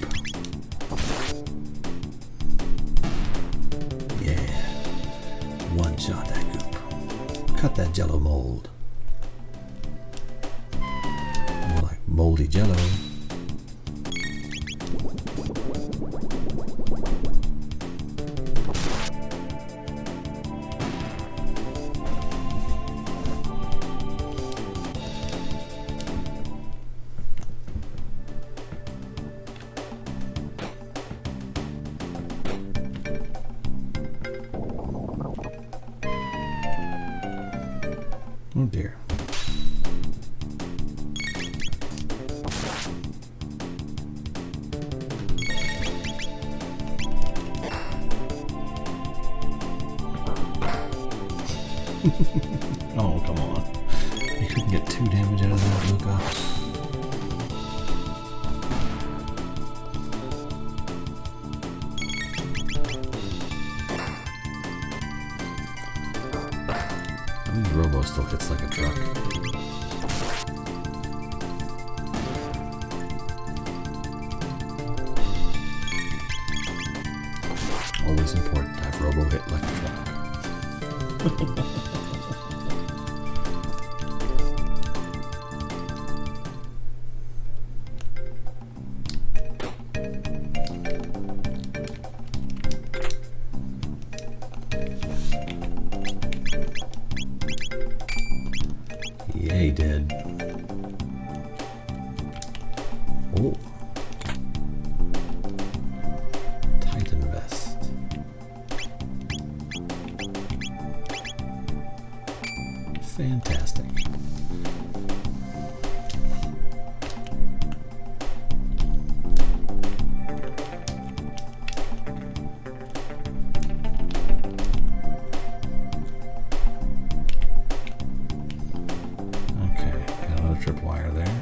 [SPEAKER 1] Yeah. One shot that goop. Cut that jello mold. More like moldy jello. Oh dear. Oh, come on. You couldn't get 2 damage out of that, Luca. I mean, Robo still hits like a truck. Always important to have Robo hit like a truck. Yeah, he did. Oh. Titan vest. Fantastic. Tripwire there.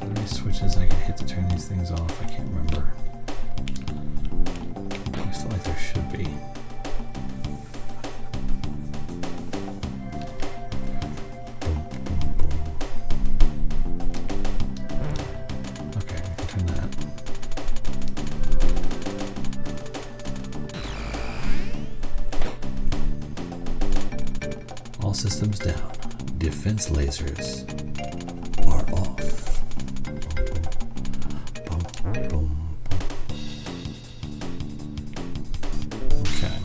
[SPEAKER 1] Are there any switches I can hit to turn these things off? I can't remember. I feel like there should be. Boom, boom, boom. Okay, I can turn that. All systems down. Defense lasers are off. Boom, boom, boom, boom. Okay.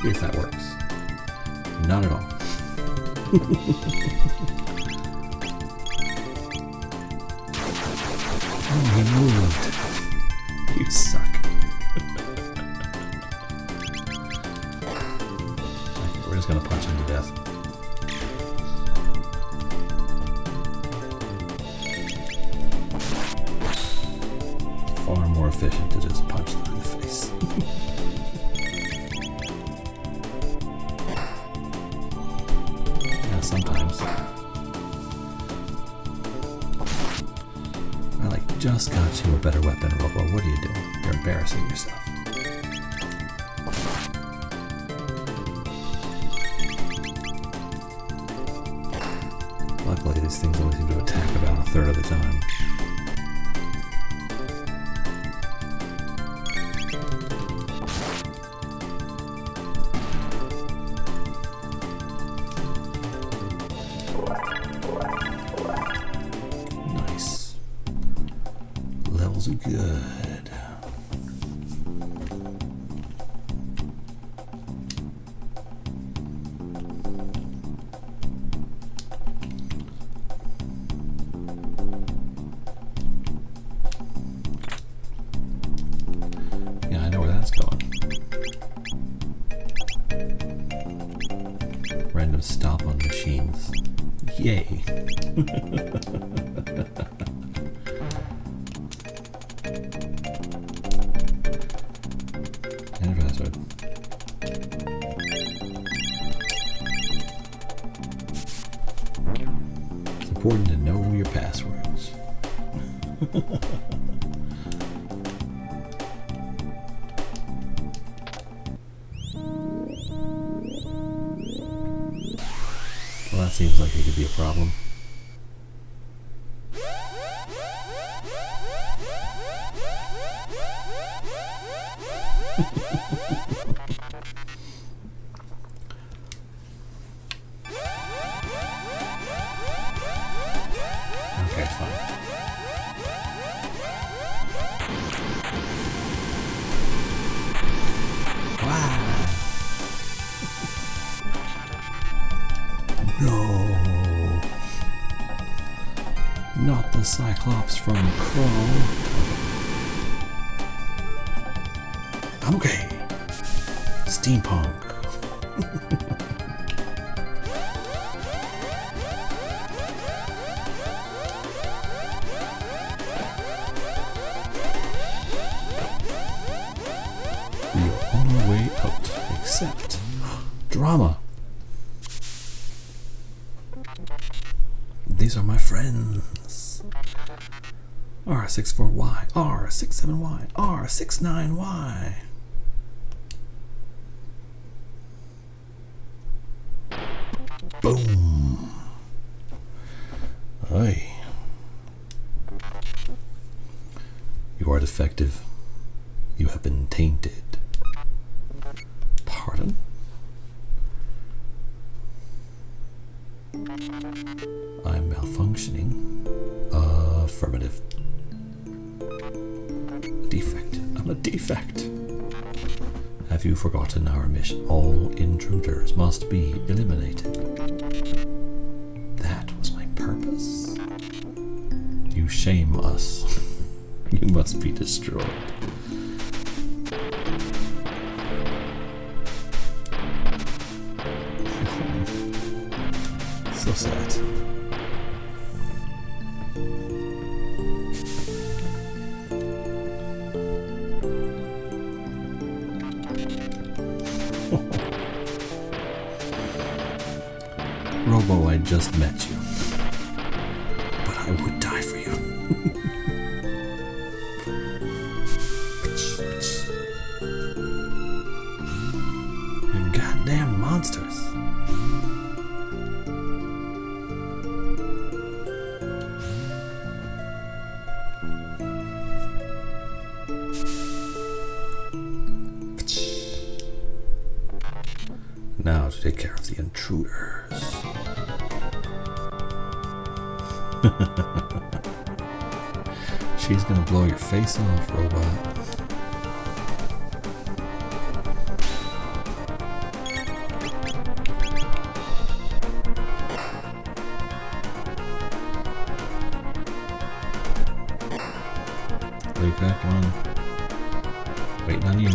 [SPEAKER 1] See if that works. Not at all. Oh, he moved. You suck. Okay, we're just gonna punch him to death. Far more efficient to just punch them in the face. Sometimes. I just got you a better weapon, Robo. What are you doing? You're embarrassing yourself. Luckily, these things only seem to attack about a third of the time. Good. Yeah, I know where that's going. Random stop on machines. Yay. It's important to know your passwords. Well, that seems like it could be a problem. Okay, fine. Wow. No. Not the Cyclops from Crow. I'm okay. Steampunk. We are on our way out, except drama. These are my friends. R64Y, R67Y, R69Y. Boom. Aye. You are defective. You have been tainted. Pardon? I'm malfunctioning. Affirmative. Defect. I'm a defect. Have you forgotten our mission? All intruders must be eliminated. That was my purpose? You shame us. You must be destroyed. So sad. Robo, I just met you. But I would die for you. You goddamn monsters. Now to take care of the intruders. She's gonna blow your face off, robot. Luca, come on. Waiting on you.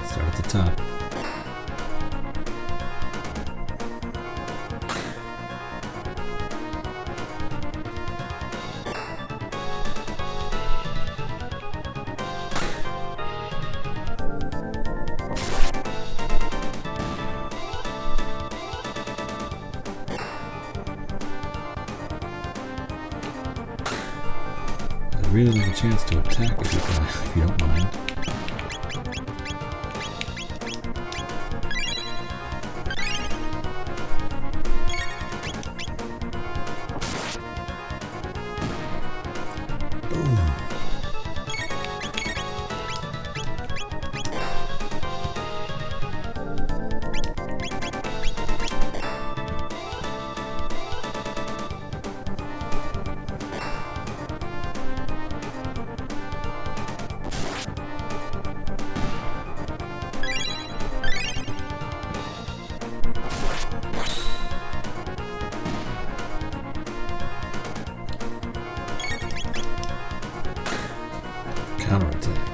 [SPEAKER 1] Start at the top. I'd really like a chance to attack if you don't mind. Counterattack.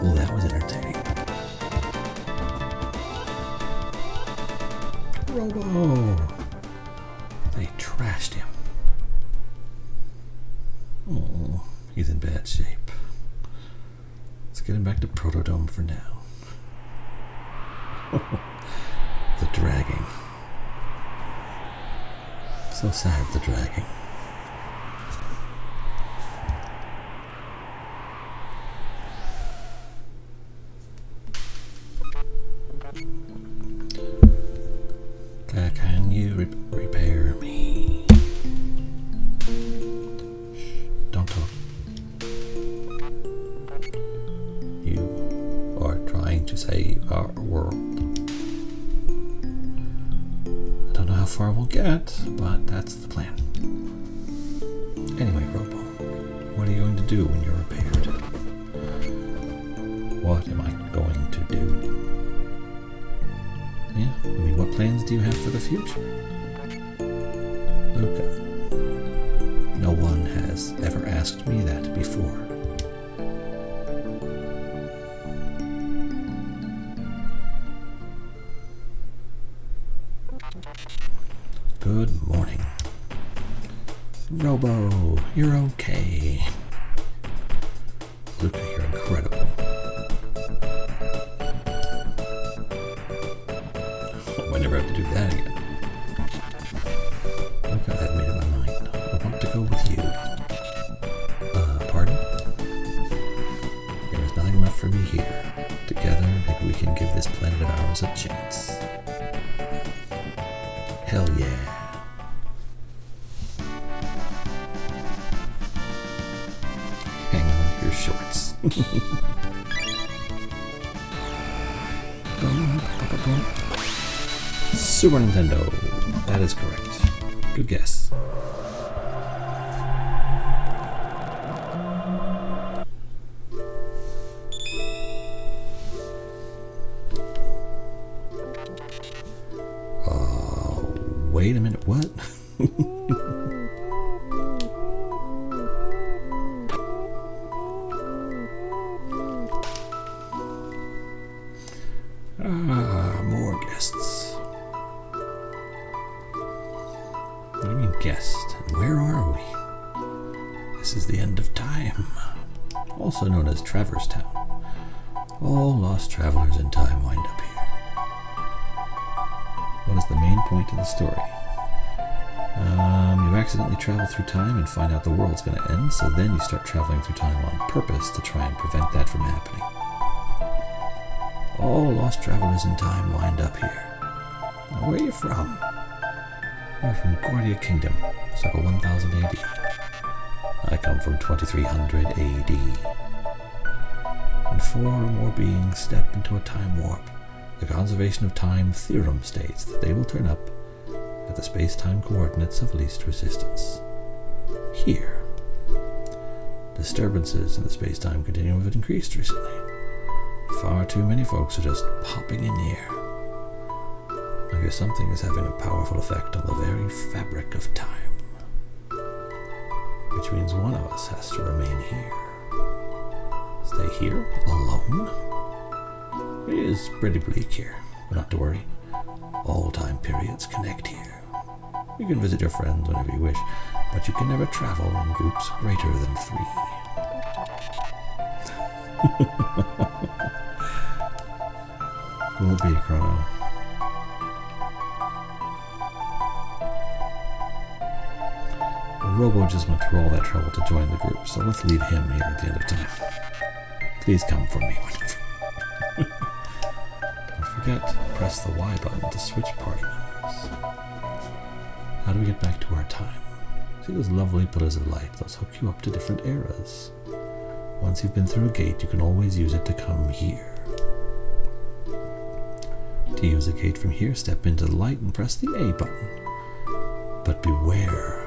[SPEAKER 1] Well, that was entertaining. Robo! They trashed him. Oh, he's in bad shape. Let's get him back to Protodome for now. The dragging. So sad, the dragging. Can you repair me? Shh, don't far we'll get, but that's the plan. Anyway, Robo, what are you going to do when you're repaired? What am I going to do? Yeah, I mean, what plans do you have for the future? Luca, no one has ever asked me that before. Good morning. Robo, you're okay. Luca, you're incredible. I never have to do that again. Luca, I've made up my mind. I want to go with you. Pardon? There is nothing left for me here. Together, maybe we can give this planet of ours a chance. Hell yeah. Hang on to your shorts. Super Nintendo. That is correct. Good guess. Wait a minute, what? More guests. What do you mean guest? And where are we? This is the end of time. Also known as Traverse Town. All lost travelers in time wind up here. What is the main point of the story? You accidentally travel through time and find out the world's going to end, so then you start traveling through time on purpose to try and prevent that from happening. All lost travelers in time wind up here. Now, where are you from? You're from Guardia Kingdom, circa 1000 AD. I come from 2300 AD. When 4 or more beings step into a time warp, the conservation of time theorem states that they will turn up at the space-time coordinates of least resistance. Here. Disturbances in the space-time continuum have increased recently. Far too many folks are just popping in the air. I guess something is having a powerful effect on the very fabric of time. Which means one of us has to remain here. Stay here alone? It is pretty bleak here, but not to worry. All time periods connect here. You can visit your friends whenever you wish, but you can never travel in groups greater than 3. Who will it be, Chrono? Well, Robo just went through all that trouble to join the group, so let's leave him here at the end of time. Please come for me whenever. Don't forget, press the Y button to switch party members. How do we get back to our time? See those lovely pillars of light? Those hook you up to different eras. Once you've been through a gate, you can always use it to come here. To use a gate from here, step into the light and press the A button. But beware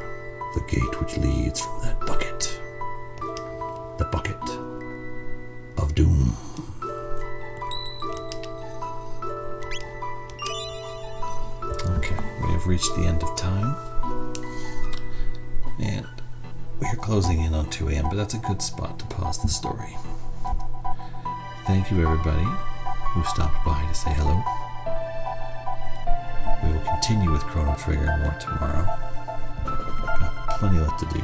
[SPEAKER 1] the gate which leads from that bucket. The bucket of doom. Okay, we have reached the end of time. And we are closing in on 2 a.m., but that's a good spot to pause the story. Thank you, everybody who stopped by to say hello. We will continue with Chrono Trigger more tomorrow. Got plenty left to do.